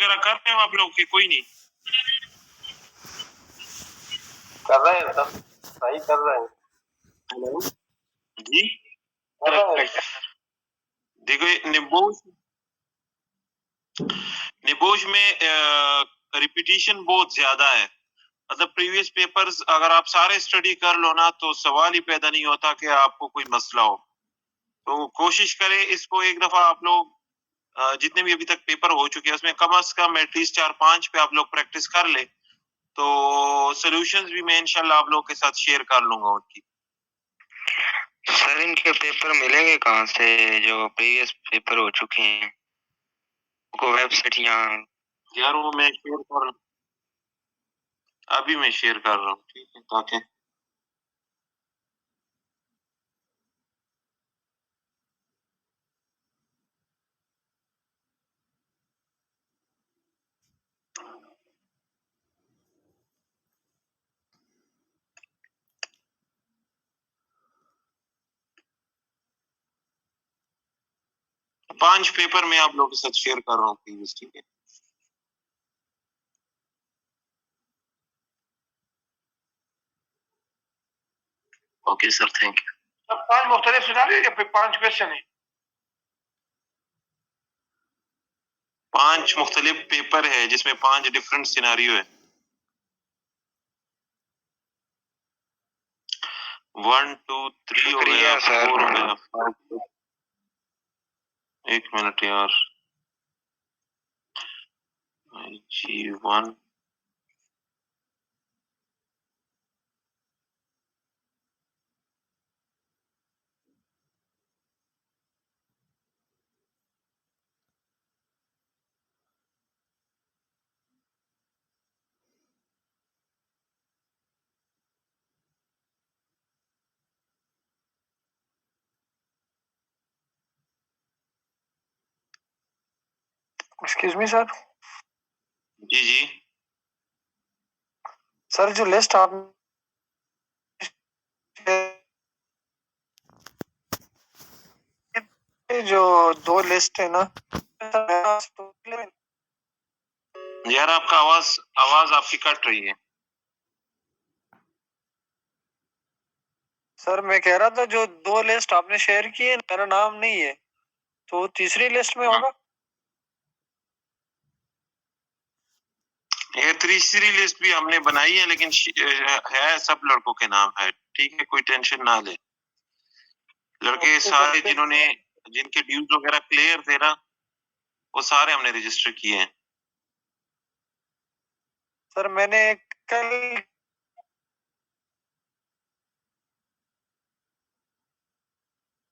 वगैरह कर रहे हो आप लोग की कोई नहीं कर रहे हैं सर, सही कर रहे हैं। हेलो जी कर रहे हैं। देखो निबोश में रिपीटिशन बहुत ज्यादा है। मतलब प्रीवियस पेपर्स अगर आप सारे स्टडी कर लो ना तो सवाल ही पैदा नहीं होता कि आपको कोई मसला हो। तो कोशिश करें इसको एक दफा आप लोग जितने भी अभी तक पेपर हो चुके हैं उसमें कम से कम एटलीस्ट 4-5 पे आप लोग प्रैक्टिस कर ले तो सॉल्यूशंस भी मैं इंशाल्लाह आप लोगों के साथ शेयर कर लूंगा उनकी। सर इनके पेपर मिलेंगे कहाँ से जो प्रीवियस पेपर हो चुके हैं? को वेबसाइट यार वो मैं शेयर कर अभी मैं शेयर कर रहा हूँ ठीक है ताकि 5 पेपर मैं आप लोगों के साथ शेयर कर रहा हूँ प्रीवियस ठीक है। Okay sir thank you. 5 मुख्तलिफ सिनारियो या फिर 5 क्वेश्चन है? 5 मुख्तलिफ पेपर है जिसमें 5 डिफरेंट सिनारियो है। 1 2 3 हो गया, 4 हो गया, 5। एक मिनट यार G1 एक्सक्यूज मी सर। जी जी सर जो लिस्ट आप जो 2 लिस्ट है ना यार आपका आवाज आपकी कट रही है। सर मैं कह रहा था जो 2 लिस्ट आपने शेयर की है मेरा नाम नहीं है तो तीसरी लिस्ट में होगा। ये तीसरी लिस्ट भी हमने बनाई है लेकिन है सब लड़कों के नाम है ठीक है कोई टेंशन ना ले। लड़के सारे जिनके ड्यूज वगैरह क्लियर थे ना वो सारे हमने रजिस्टर किए हैं। सर मैंने कल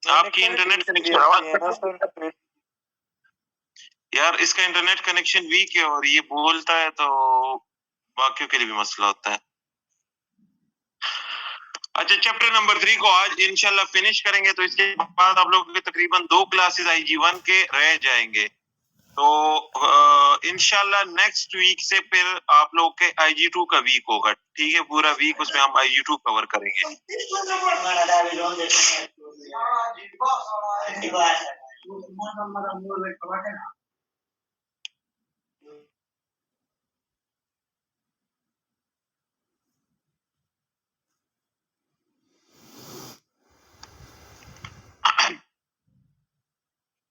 आपकी इंटरनेट कनेक्शन यार इसका इंटरनेट कनेक्शन वीक है और ये बोलता है तो बाकियों के लिए भी मसला होता है। अच्छा चैप्टर नंबर 3 को आज इंशाल्लाह फिनिश करेंगे तो इसके बाद आप लोगों के तकरीबन 2 क्लासेस IG1 के रह जाएंगे। तो इंशाल्लाह नेक्स्ट वीक से फिर आप लोग के IG2 का वीक होगा ठीक है। पूरा वीक उसमें हम IG2 कवर करेंगे।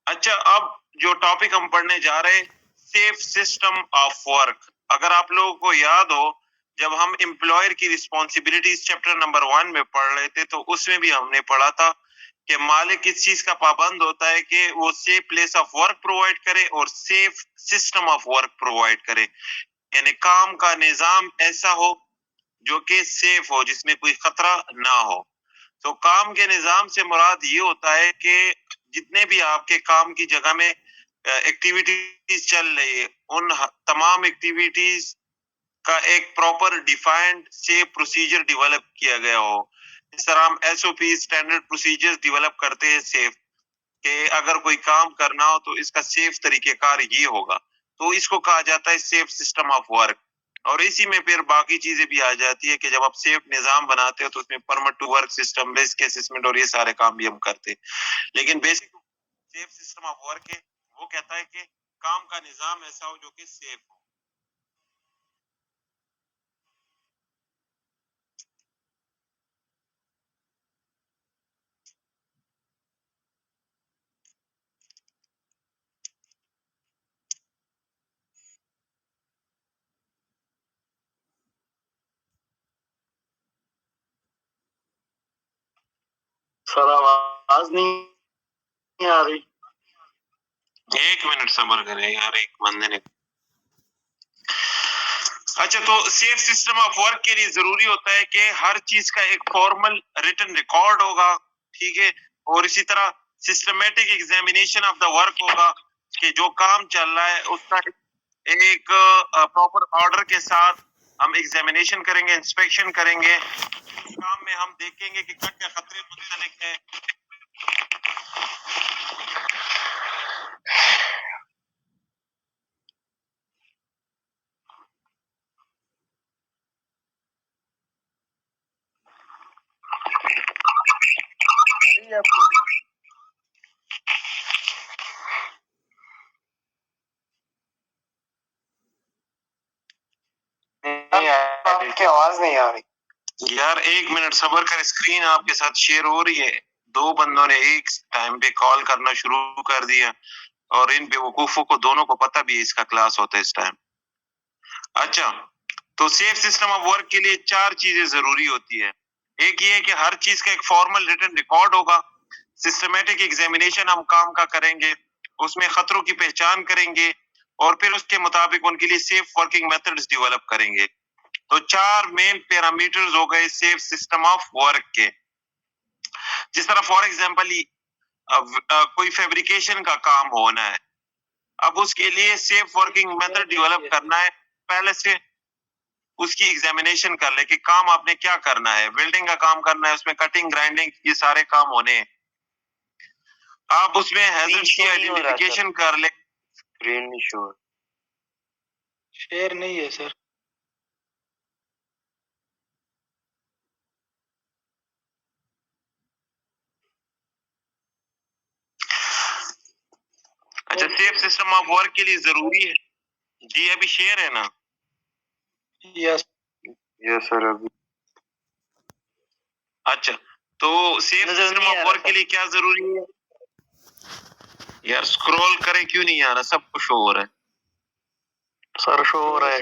अच्छा अब जो टॉपिक हम पढ़ने जा रहे हैं सेफ सिस्टम ऑफ वर्क। अगर आप लोगों को याद हो जब हम एम्प्लॉयर की रिस्पॉन्सिबिलिटीज चैप्टर नंबर 1 में पढ़ रहे थे तो उसमें भी हमने पढ़ा था कि मालिक इस चीज का पाबंद होता है कि वो safe place of work provide करे और safe system of work provide करे। यानी काम का निजाम ऐसा हो जो कि सेफ हो जिसमें कोई खतरा ना हो। तो काम के निजाम से मुराद ये होता है कि जितने भी आपके काम की जगह में एक्टिविटीज चल रही है उन तमाम एक्टिविटीज का एक proper defined safe procedure develop किया गया हो। इस तरह हम SOP स्टैंडर्ड प्रोसीजर्स डेवलप करते हैं सेफ कि अगर कोई काम करना हो तो इसका सेफ तरीकेकार ये होगा तो इसको कहा जाता है सेफ सिस्टम ऑफ वर्क। और इसी में फिर बाकी चीजें भी आ जाती है कि जब आप सेफ निजाम बनाते हो तो उसमें permit to work system risk assessment और ये सारे काम भी हम करते हैं। लेकिन basic safe system of work है वो कहता है कि काम का निजाम ऐसा हो जो कि सेफ हो। सर आवाज नहीं आ रही। 1 मिनट सब्र करें यार, एक बंदे ने। अच्छा, तो सेफ सिस्टम ऑफ वर्क के लिए जरूरी होता है कि हर चीज का एक फॉर्मल रिटन रिकॉर्ड होगा, ठीक है, और इसी तरह systematic examination of the work होगा कि जो काम चल रहा है उसका एक प्रॉपर ऑर्डर के साथ हम एग्जामिनेशन करेंगे, इंस्पेक्शन करेंगे। काम में हम देखेंगे कि क्या क्या खतरे मुतल्लिक हैं। आपकी आवाज नहीं आ रही यार 1 मिनट सब्र कर, स्क्रीन आपके साथ शेयर हो रही है। 2 बंदों ने एक टाइम पे कॉल करना शुरू कर दिया और इन बेवकूफों को दोनों को पता भी है इसका क्लास होता है इस टाइम। अच्छा, तो सेफ सिस्टम ऑफ वर्क के लिए 4 चीजें जरूरी होती है। एक ये है कि हर चीज का एक फॉर्मल रिटन रिकॉर्ड होगा। सिस्टमेटिक एग्जामिनेशन हम काम का करेंगे, उसमें खतरों की पहचान करेंगे और फिर उसके मुताबिक उनके लिए सेफ वर्किंग मेथड्स डेवलप करेंगे। तो 4 मेन पैरामीटर्स हो गए सेफ सिस्टम ऑफ वर्क के। जिस तरह फॉर एग्जांपल कोई फैब्रिकेशन का काम होना है, अब उसके लिए सेफ वर्किंग मेथड डेवलप करना है। पहले से उसकी एग्जामिनेशन कर ले कि काम आपने क्या करना है। वेल्डिंग का काम करना है, उसमें कटिंग ग्राइंडिंग ये सारे काम होने हैं। आप उसमें हैजर्ड्स की आइडेंटिफिकेशन कर ले। स्क्रीन नहीं शो। शेयर नहीं है सर। अच्छा, सेफ सिस्टम ऑफ वर्क के लिए जरूरी है जी, अभी शेयर है ना? यस सर अभी। अच्छा, तो सेफ सिस्टम ऑफ वर्क के लिए क्या जरूरी है यार? स्क्रॉल करे क्यों नहीं आ रहा? सब कुछ हो रहा है सर, शो हो रहा है।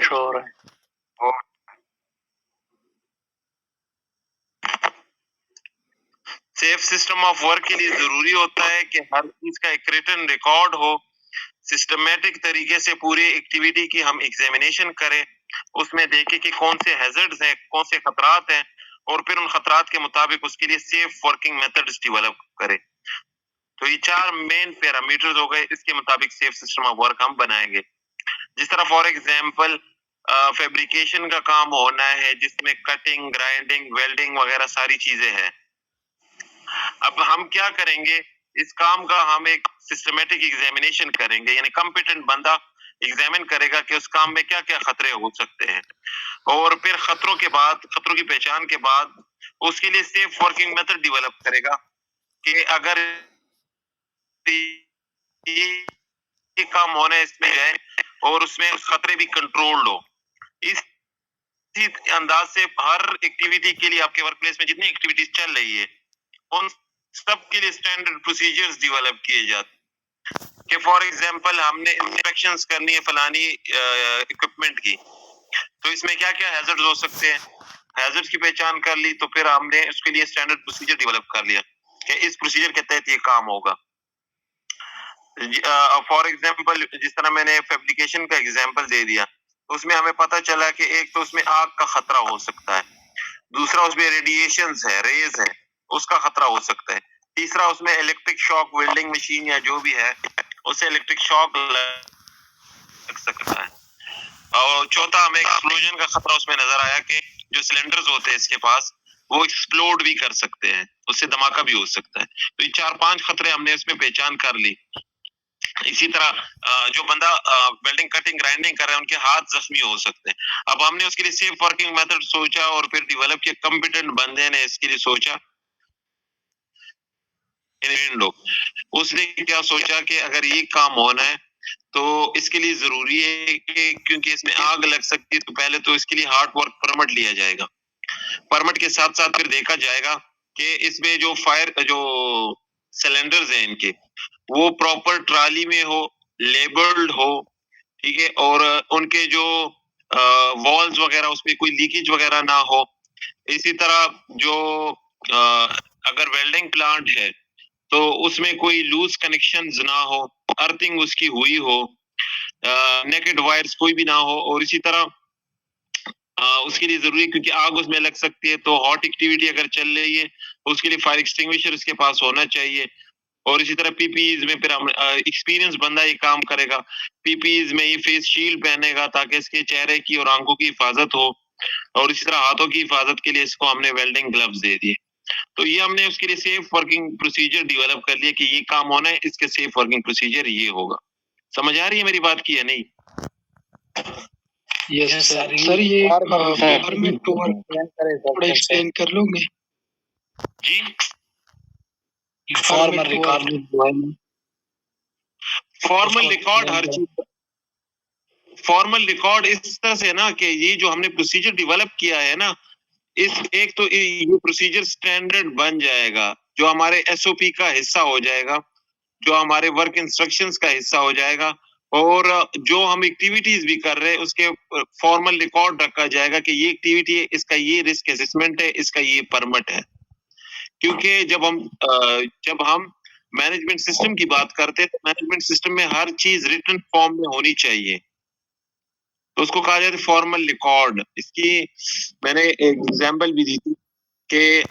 सेफ सिस्टम ऑफ वर्क के लिए जरूरी होता है कि हर चीज का एक रिटन रिकॉर्ड हो। सिस्टमेटिक तरीके से पूरी एक्टिविटी की हम एग्जामिनेशन करें, उसमें देखें कि कौन से हैजर्ड्स हैं, कौन से खतरात हैं, और फिर उन खतरात के मुताबिक उसके लिए सेफ वर्किंग मेथड्स डेवलप करें। तो ये 4 मेन पैरामीटर्स हो गए, इसके मुताबिक सेफ सिस्टम ऑफ वर्क हम बनाएंगे। जिस तरह फॉर एग्जांपल फैब्रिकेशन का काम होना है जिसमें कटिंग, ग्राइंडिंग, वेल्डिंग वगैरह सारी चीजें हैं। अब हम क्या करेंगे, इस काम का हम एक सिस्टमेटिक एग्जामिनेशन करेंगे, यानी कॉम्पिटेंट बंदा एग्जामिन करेगा कि उस काम में क्या क्या खतरे हो सकते हैं, और फिर खतरों के बाद, खतरों की पहचान के बाद उसके लिए सेफ वर्किंग मेथड डेवलप करेगा कि अगर ये काम होना है इसमें जाए और उसमें खतरे भी कंट्रोल्ड हो। इस अंदाज से हर एक्टिविटी के लिए आपके वर्क प्लेस में जितनी एक्टिविटीज चल रही है उन सब के लिए स्टैंडर्ड प्रोसीजर्स डेवलप किए जाते कि फॉर एग्जांपल हमने इंस्पेक्शंस करनी है फलानी इक्विपमेंट की, तो इसमें क्या क्या हैजर्ड्स हो सकते हैं, हैजर्ड्स की पहचान कर ली, तो फिर हमने उसके लिए स्टैंडर्ड प्रोसीजर डेवलप कर लिया कि इस प्रोसीजर के तहत ये काम होगा। फॉर एग्जांपल जिस तरह मैंने फैब्रिकेशन का एग्जांपल दे दिया, उसमें हमें पता चला कि एक तो उसमें आग का खतरा हो सकता है, दूसरा उसमें रेडिएशंस है, रेज है, उसका खतरा हो सकता है, तीसरा उसमें इलेक्ट्रिक शॉक, वेल्डिंग मशीन या जो भी है उससे इलेक्ट्रिक शॉक लग सकता है, और चौथा हमें एक्सप्लोजन का खतरा उसमें नजर आया कि जो सिलेंडर्स होते हैं इसके पास वो एक्सप्लोड भी कर सकते हैं, उससे धमाका भी हो सकता है। तो ये 4-5 खतरे हमने उसमें पहचान कर ली। इसी तरह जो बंदा वेल्डिंग, कटिंग, ग्राइंडिंग कर रहा है उनके हाथ जख्मी हो सकते हैं। अब हमने उसके लिए सेफ वर्किंग मेथड सोचा और फिर डेवलप किया, कॉम्पिटेंट बंदे ने इसके लिए सोचा। लोग उसने क्या सोचा कि अगर ये काम होना है तो इसके लिए जरूरी है कि क्योंकि इसमें आग लग सकती है, तो पहले तो इसके लिए हार्ड वर्क परमिट लिया जाएगा। परमिट के साथ साथ फिर देखा जाएगा कि इसमें जो फायर जो सिलेंडर्स हैं इनके, वो प्रॉपर ट्राली में हो, लेबल्ड हो, ठीक है, और उनके जो वॉल्स वगैरह उसमें कोई लीकेज वगैरह ना हो। इसी तरह जो अगर वेल्डिंग प्लांट है तो उसमें कोई लूज कनेक्शंस ना हो, अर्थिंग उसकी हुई हो, नेकेड वायर्स कोई भी ना हो। और इसी तरह उसके लिए जरूरी है क्योंकि आग उसमें लग सकती है, तो हॉट एक्टिविटी अगर चल रही है उसके लिए फायर एक्सटिंग्विशर इसके पास होना चाहिए। और इसी तरह पीपीईज में फिर हम एक्सपीरियंस बंदा ये काम करेगा, पीपीईज में ये फेस शील्ड पहनेगा ताकि इसके चेहरे की और आंखों की हिफाजत हो। और इसी तरह हाथों की हिफाजत के लिए इसको हमने वेल्डिंग ग्लव्स दे दिए। तो ये हमने उसके लिए सेफ वर्किंग प्रोसीजर डेवलप कर लिया कि ये काम होना है, इसके सेफ वर्किंग प्रोसीजर ये होगा। समझ आ रही है मेरी बात की है नहीं? Yes sir. सर ये परमिट टू वर्क थोड़ा एक्सप्लेन कर लोगे? जी, फॉर्मल रिकॉर्ड फॉर्मल रिकॉर्ड हर चीज, फॉर्मल रिकॉर्ड इस तरह से है ना कि ये जो हमने प्रोसीजर डेवलप किया है ना, इस एक तो ये प्रोसीजर स्टैंडर्ड बन जाएगा, जो हमारे एसओपी का हिस्सा हो जाएगा, जो हमारे वर्क इंस्ट्रक्शंस का हिस्सा हो जाएगा। और जो हम एक्टिविटीज भी कर रहे हैं उसके फॉर्मल रिकॉर्ड रखा जाएगा कि ये एक्टिविटी है, इसका ये रिस्क असेसमेंट है, इसका ये परमिट है। क्योंकि जब हम मैनेजमेंट सिस्टम की बात करते हैं तो मैनेजमेंट सिस्टम में हर चीज रिटन फॉर्म में होनी चाहिए, तो उसको कहा जाता है फॉर्मल रिकॉर्ड। इसकी मैंने एक एग्जांपल भी दी थी कि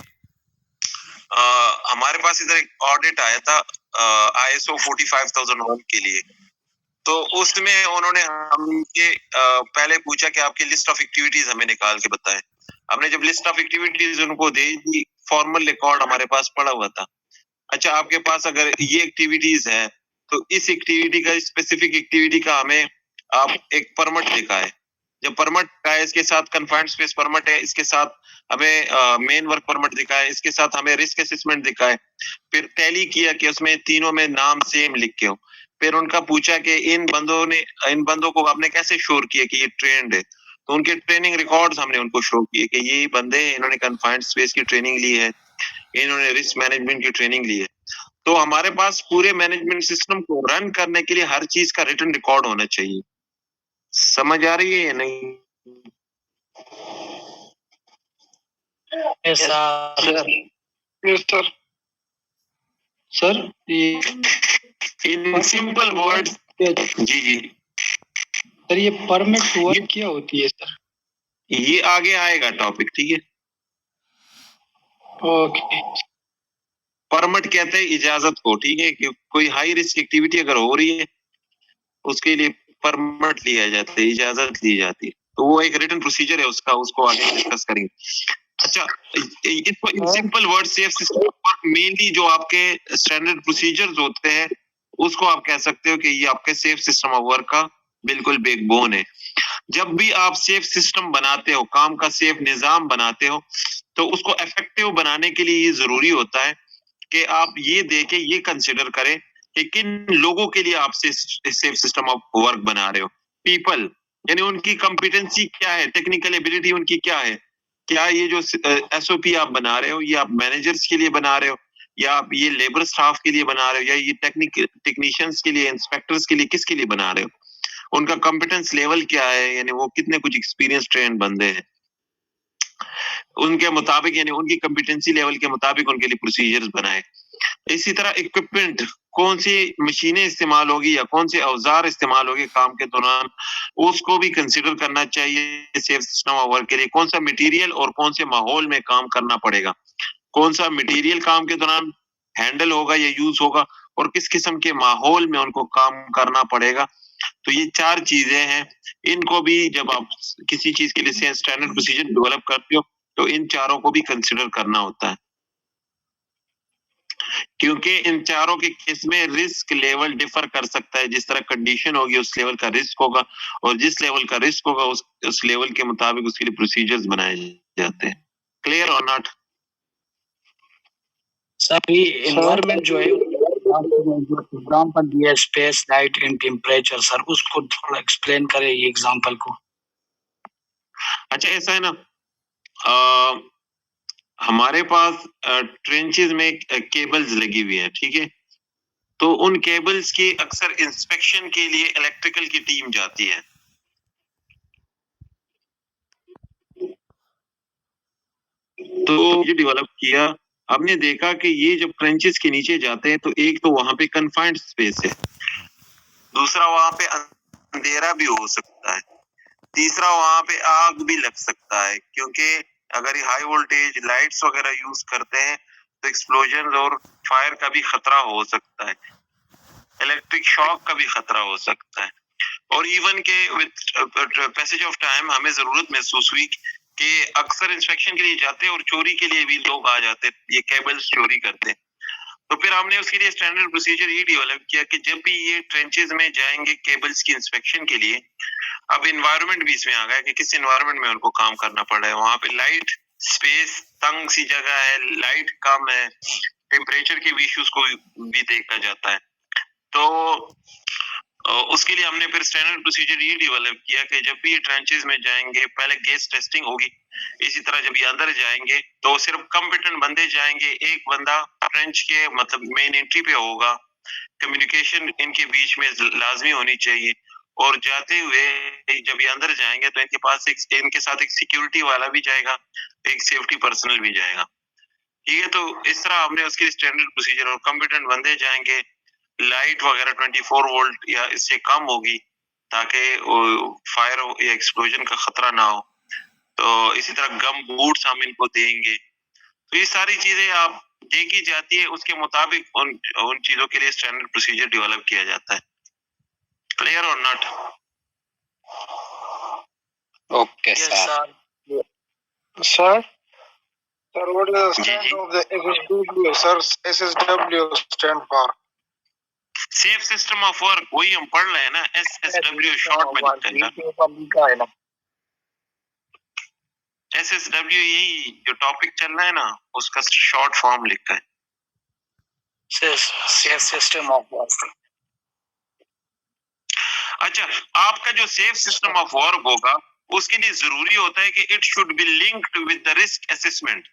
हमारे पास इधर एक ऑडिट आया था ISO 45001 के लिए। तो उसमें उन्होंने हमसे पहले पूछा कि आपकी लिस्ट ऑफ एक्टिविटीज हमें निकाल के बताएं। हमने जब लिस्ट ऑफ एक्टिविटीज उनको दे दी, फॉर्मल रिकॉर्ड हमारे पास पड़ा हुआ था। अच्छा, आपके पास अगर ये एक्टिविटीज है तो इस एक्टिविटी का, स्पेसिफिक एक्टिविटी का हमें आप एक परमिट दिखाए। जब परमिट का है, इसके साथ कन्फाइंड स्पेस परमिट है, इसके साथ हमें मेन वर्क परमिट दिखाए, इसके साथ हमें रिस्क असेसमेंट दिखाए। फिर टैली किया कि उसमें तीनों में नाम सेम लिख के हो। फिर उनका पूछा कि इन बंदों को आपने कैसे श्योर किया कि ये ट्रेंड है, तो उनके ट्रेनिंग रिकॉर्ड्स हमने उनको शो किए कि ये बंदे हैं, इन्होंने कन्फाइंड स्पेस की ट्रेनिंग ली है, इन्होंने रिस्क मैनेजमेंट की ट्रेनिंग ली है। तो हमारे पास पूरे मैनेजमेंट सिस्टम को रन करने के लिए हर चीज का रिटन रिकॉर्ड होना चाहिए। समझ आ रही है या नहीं? Yes sir. Yes sir. Sir ये इन सिंपल वर्ड्स, जी जी सर ये परमिट टू वर्क क्या होती है सर? ये आगे आएगा टॉपिक, ठीक है। ओके। परमिट कहते हैं इजाजत को, ठीक है, कि कोई हाई रिस्क एक्टिविटी अगर हो रही है उसके लिए परमिट लिया जाता है, इजाजत ली जाती है। तो वो एक रिटन प्रोसीजर है उसका, उसको आगे डिस्कस करेंगे। अच्छा, इसको in simple word safe system पर मेनली जो आपके स्टैंडर्ड प्रोसीजर्स होते हैं उसको आप कह सकते हो कि ये आपके सेफ सिस्टम ऑफ वर्क का बिल्कुल बैकबोन है। जब भी आप सेफ सिस्टम बनाते हो, काम का सेफ निजाम बनाते हो, तो उसको इफेक्टिव बनाने के लिए ये जरूरी होता है कि आप ये देखें, ये कंसिडर करें कि किन लोगों के लिए आप सेफ सिस्टम ऑफ वर्क बना रहे हो। पीपल, यानी उनकी कॉम्पिटेंसी क्या है, टेक्निकल एबिलिटी उनकी क्या है। क्या ये जो एसओपी आप बना रहे हो ये आप मैनेजर्स के लिए बना रहे हो, या आप ये लेबर स्टाफ के लिए बना रहे हो, या ये टेक्नीशियंस के लिए, इंस्पेक्टर्स के लिए, किसके लिए बना रहे हो। उनका कॉम्पिटेंस लेवल क्या है, यानी वो कितने कुछ एक्सपीरियंस ट्रेन बंदे हैं, उनके मुताबिक, यानी उनकी कॉम्पिटेंसी लेवल के मुताबिक उनके लिए प्रोसीजर्स बनाए। इसी तरह इक्विपमेंट, कौन सी मशीनें इस्तेमाल होगी या कौन से औजार इस्तेमाल होगी काम के दौरान, उसको भी कंसीडर करना चाहिए सेफ सिस्टम ऑफ वर्क के लिए। कौन सा मटेरियल और कौन से माहौल में काम करना पड़ेगा, कौन सा मटेरियल काम के दौरान हैंडल होगा या यूज होगा, और किस किस्म के माहौल में उनको काम करना पड़ेगा। तो ये 4 चीजें हैं, इनको भी जब आप किसी चीज के लिए स्टैंडर्ड प्रोसीजर डेवलप करते हो तो इन चारों को भी कंसीडर करना होता है, क्योंकि इन चारों के केस में रिस्क लेवल डिफर कर सकता है। जिस तरह कंडीशन होगी उस लेवल का रिस्क होगा, और जिस लेवल का रिस्क होगा उस लेवल के मुताबिक उसके लिए प्रोसीजर्स बनाए जाते हैं। क्लियर और नॉट? सर ये एनवायरनमेंट जो है जो एग्जाम्पल दिया space light and temperature sir, उसको थोड़ा एक्सप्लेन करें ये एग्जाम्पल को। अच्छा ऐसा है ना, हमारे पास ट्रेंचेस में केबल्स लगी हुई है, ठीक है, तो उन केबल्स की अक्सर इंस्पेक्शन के लिए इलेक्ट्रिकल की टीम जाती है। तो ये डेवलप किया, हमने देखा कि ये जब ट्रेंचेस के नीचे जाते हैं तो एक तो वहां पे कन्फाइंड स्पेस है, दूसरा वहां पे अंधेरा भी हो सकता है, तीसरा वहां पे आग भी लग सकता है, क्योंकि अगर ये हाई वोल्टेज लाइट्स वगैरह यूज करते हैं तो एक्सप्लोजन और फायर का भी खतरा हो सकता है, इलेक्ट्रिक शॉक का भी खतरा हो सकता है। और इवन के विद पैसेज ऑफ टाइम हमें जरूरत महसूस हुई कि अक्सर इंस्पेक्शन के लिए जाते और चोरी के लिए भी लोग आ जाते, ये केबल्स चोरी करते। तो फिर हमने उसके लिए स्टैंडर्ड प्रोसीजर ये डेवलप किया कि जब भी ये ट्रेंचेस में जाएंगे केबल्स की इंस्पेक्शन के लिए, अब इन्वायरमेंट भी इसमें आ गया कि किस इन्वायरमेंट में उनको काम करना पड़ रहा है, वहां पे लाइट स्पेस तंग सी जगह है, लाइट कम है, टेम्परेचर के इश्यूज को भी देखा जाता है। तो उसके लिए हमने फिर स्टैंडर्ड प्रोसीजर ये डेवलप किया कि जब भी ये ट्रेंचेस में जाएंगे पहले गैस टेस्टिंग होगी, इसी तरह जब ये अंदर जाएंगे तो सिर्फ कॉम्पिटेंट बंदे जाएंगे, एक बंदा ट्रेंच के मतलब मेन एंट्री पे होगा, कम्युनिकेशन इनके बीच में लाजमी होनी चाहिए, और जाते हुए जब ये अंदर जाएंगे तो इनके पास इनके साथ एक सिक्योरिटी वाला भी जाएगा, एक सेफ्टी पर्सनल भी जाएगा, ठीक है। तो इस तरह हमने उसके स्टैंडर्ड प्रोसीजर, और कॉम्पिटेंट बंदे जाएंगे, लाइट वगैरह 24 वोल्ट या इससे कम होगी ताकि फायर या एक्सप्लोजन का खतरा ना हो। तो इसी तरह गम बूट्स हम इनको देंगे। तो ये सारी चीजें आप देखी जाती है, उसके मुताबिक उन चीजों के लिए स्टैंडर्ड प्रोसीजर डेवलप किया जाता है। क्लियर और not? Okay sir. Sir, sir, what is the जी stand जी, of the SSW? Sir, SSW stand for. Safe system of work, वही हम पढ़ रहे हैं ना, SSW शॉर्ट में लिखा है ना, SSW यही जो टॉपिक चल रहा है ना उसका शॉर्ट फॉर्म लिखा है, सेफ सिस्टम ऑफ वर्क। अच्छा, आपका जो सेफ सिस्टम ऑफ वर्क होगा उसके लिए जरूरी होता है कि it should be linked with the risk assessment.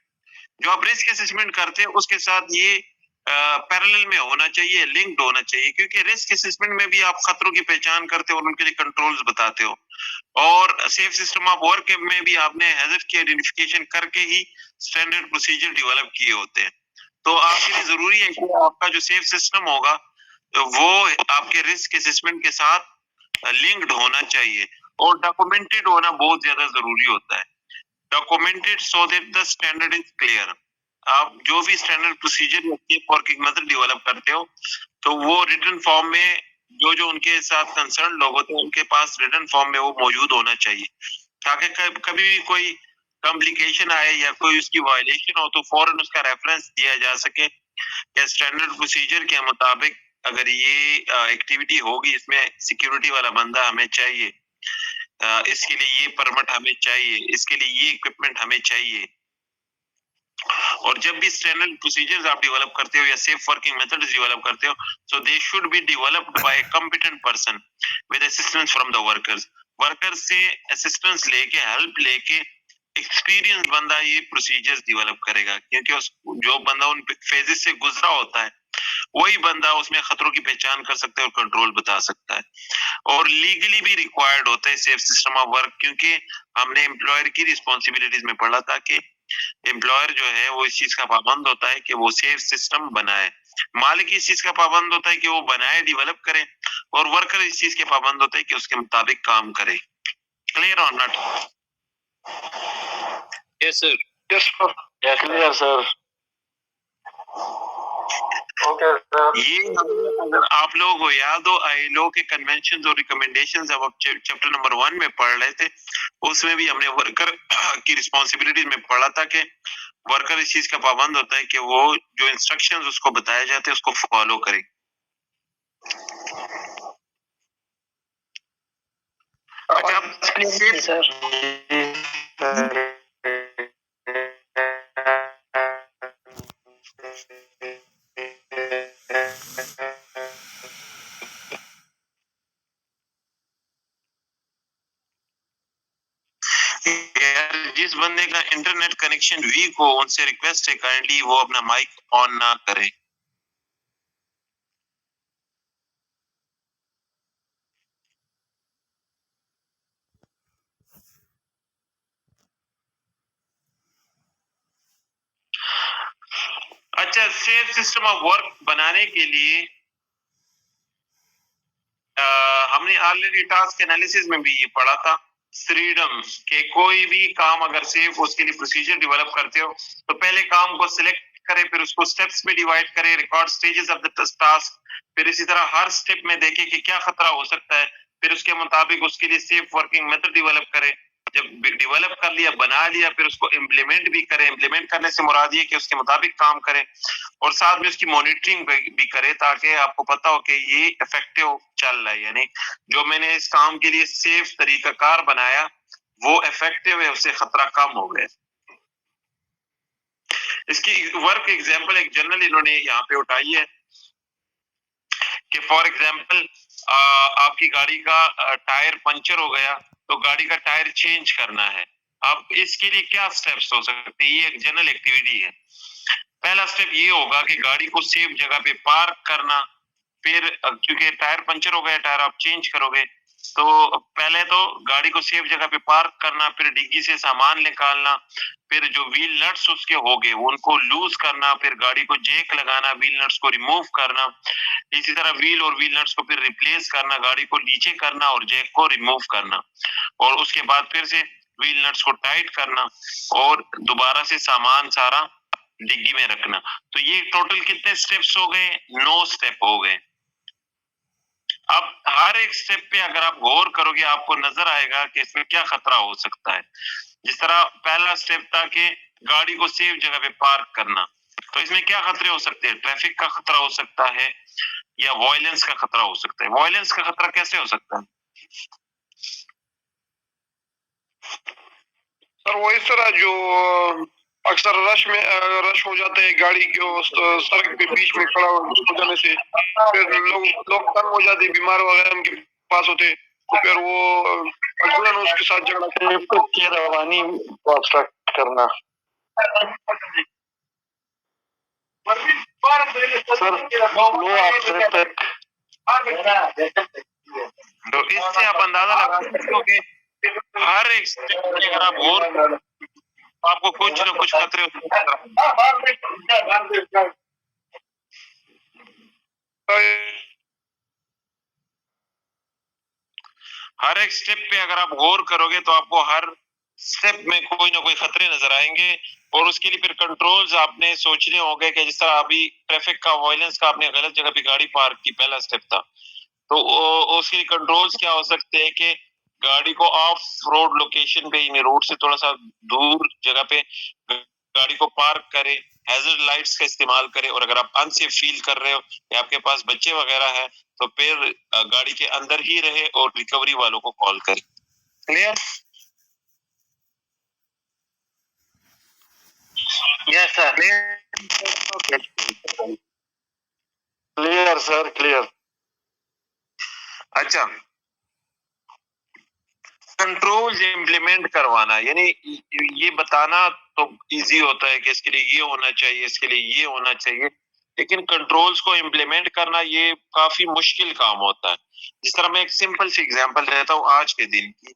जो आप रिस्क असेसमेंट करते हैं उसके साथ ये पैरेलल में होना चाहिए, लिंक्ड होना चाहिए, क्योंकि रिस्क असेसमेंट में भी आप खतरों की पहचान करते हो और उनके लिए कंट्रोल्स बताते हो, और सेफ सिस्टम ऑफ वर्क में भी आपने हैजर्ड की आइडेंटिफिकेशन करके ही स्टैंडर्ड प्रोसीजर डेवलप किए होते हैं। तो आपके लिए जरूरी है कि आपका जो सेफ सिस्टम होगा वो आपके रिस्क असेसमेंट के साथ लिंक्ड होना चाहिए, और डॉक्यूमेंटेड होना बहुत ज्यादा जरूरी होता है, documented so that the standard is clear. आप जो भी स्टैंडर्ड प्रोसीजर या सेफ वर्किंग मेथड डेवलप करते हो तो वो रिटन फॉर्म में जो जो उनके साथ कंसर्न लोग होते हैं उनके पास रिटन फॉर्म में वो मौजूद होना चाहिए, ताकि कभी भी कोई कॉम्प्लिकेशन आए या कोई उसकी वायलेशन हो तो फौरन उसका रेफरेंस दिया जा सके या स्टैंडर्ड प्रोसीजर के मुताबिक अगर ये एक्टिविटी होगी इसमें सिक्योरिटी वाला बंदा हमें चाहिए, इसके लिए ये परमिट हमें चाहिए, इसके लिए ये इक्विपमेंट हमें चाहिए। और जब भी स्टैंडर्ड प्रोसीजर्स आप डेवलप करते हो या सेफ वर्किंग मेथड्स डेवलप करते हो, so they should be developed by a competent person with assistance from the workers. Workers से असिस्टेंस लेके, हेल्प लेके एक्सपीरियंस बंदा ये प्रोसीजर्स डेवलप करेगा, क्योंकि उस जो बंदा उन फेजेस से गुजरा होता है वही बंदा उसमें खतरों की पहचान कर सकता है और कंट्रोल बता सकता है, और लीगली भी रिक्वायर्ड होता है सेफ सिस्टम ऑफ वर्क, क्योंकि हमने एम्प्लॉयर की रिस्पॉन्सिबिलिटीज में पढ़ा था कि एम्प्लॉयर जो है वो इस चीज का पाबंद होता है कि वो सेफ सिस्टम बनाए, मालिक इस चीज का पाबंद होता है कि वो बनाए, डेवलप करे, और वर्कर इस चीज के पाबंद होता है कि उसके मुताबिक काम करे। क्लियर और not? Yes sir. Yes, sir. Clear sir. Okay, sir. ये अगर आप लोगों को याद हो आईएलओ के कन्वेंशन और रिकमेंडेशंस जब आप चैप्टर नंबर 1 में पढ़ रहे थे उसमें भी हमने वर्कर की रिस्पॉन्सिबिलिटीज में पढ़ा था कि वर्कर इस चीज का पाबंद होता है कि वो जो इंस्ट्रक्शंस उसको बताए जाते हैं उसको फॉलो करे। अच्छा, जिस बंदे का इंटरनेट कनेक्शन वीक हो उनसे रिक्वेस्ट है काइंडली वो अपना माइक ऑन ना करे। अच्छा, सेफ सिस्टम ऑफ वर्क बनाने के लिए हमने ऑलरेडी टास्क एनालिसिस में भी ये पढ़ा था फ्रीडम के कोई भी काम अगर सेफ उसके लिए प्रोसीजर डेवलप करते हो तो पहले काम को सिलेक्ट करें, फिर उसको स्टेप्स में डिवाइड करें, record stages of the task, फिर इसी तरह हर स्टेप में देखें कि क्या खतरा हो सकता है, फिर उसके मुताबिक उसके लिए सेफ वर्किंग मेथड डेवलप करें। जब डेवलप कर लिया, बना लिया, फिर उसको इम्प्लीमेंट भी करें। इम्प्लीमेंट करने से मुराद ये कि उसके मुताबिक काम करें और साथ में उसकी मॉनिटरिंग भी करे ताकि आपको पता हो कि ये इफेक्टिव चल रहा है, यानी जो मैंने इस काम के लिए सेफ तरीकाकार बनाया वो इफेक्टिव है, उससे खतरा कम हो गया। इसकी वर्क एग्जांपल एक जनरल इन्होंने यहाँ पे उठाई है कि फॉर एग्जांपल आपकी गाड़ी का टायर पंचर हो गया तो गाड़ी का टायर चेंज करना है। अब इसके लिए क्या स्टेप्स हो सकते हैं? ये एक जनरल एक्टिविटी है। पहला स्टेप ये होगा कि गाड़ी को सेफ जगह पे पार्क करना, फिर क्योंकि टायर पंचर हो गया, टायर आप चेंज करोगे तो पहले तो गाड़ी को सेफ जगह पे पार्क करना, फिर डिग्गी से सामान निकालना, फिर जो व्हील नट्स उसके हो गए उनको लूज करना, फिर गाड़ी को जैक लगाना, व्हील नट्स को रिमूव करना, इसी तरह व्हील और व्हील नट्स को फिर रिप्लेस करना, गाड़ी को नीचे करना और जैक को रिमूव करना, और उसके बाद फिर से व्हील नट्स को टाइट करना और दोबारा से सामान सारा डिग्गी में रखना। तो ये टोटल कितने स्टेप्स हो गए? 9 स्टेप हो गए। अब हर एक स्टेप पे अगर आप गौर करोगे आपको नजर आएगा कि इसमें क्या खतरा हो सकता है। जिस तरह पहला स्टेप था कि गाड़ी को सेफ जगह पे पार्क करना, तो इसमें क्या खतरे हो सकते हैं? ट्रैफिक का खतरा हो सकता है या वायलेंस का खतरा हो सकता है। वायलेंस का खतरा कैसे हो सकता है? सर वो इस तरह जो अक्सर रश हो जाता है गाड़ी के सड़क के बीच में खड़ा हो जाने से, फिर लोग तंग हो जाते, बीमार वगैरह उनके पास होते, तो फिर वो मजबूरन उसके साथ झगड़ा की रवानी को ऑब्स्ट्रक्ट करना। Sir low of traffic. तो इससे आप अंदाजा लगा सकते हो कि हर एक स्टेप में अगर आप गौर आपको कुछ ना कुछ खतरे हो सकते हैं। हर एक स्टेप पे अगर आप गौर करोगे तो आपको हर स्टेप में कोई ना कोई खतरे नजर आएंगे और उसके लिए फिर कंट्रोल्स आपने सोचने होंगे कि जिस तरह अभी ट्रैफिक का वायलेंस का आपने गलत जगह पे गाड़ी पार्क की, पहला स्टेप था, तो उसके लिए कंट्रोल्स क्या हो सकते हैं कि गाड़ी को ऑफ रोड लोकेशन पे, यानी रोड से थोड़ा सा दूर जगह पे गाड़ी को पार्क करे, हैजर्ड लाइट्स का इस्तेमाल करे, और अगर आप अनसेफ फील कर रहे हो या आपके पास बच्चे वगैरह है तो फिर गाड़ी के अंदर ही रहे और रिकवरी वालों को कॉल करे। Clear? Yes sir. Clear sir, clear. अच्छा, कंट्रोल इम्प्लीमेंट करवाना, यानी ये बताना तो इजी होता है कि इसके लिए ये होना चाहिए, इसके लिए ये होना चाहिए, लेकिन कंट्रोल्स को इम्प्लीमेंट करना ये काफी मुश्किल काम होता है। जिस तरह मैं एक सिंपल सी एग्जांपल देता हूँ आज के दिन की,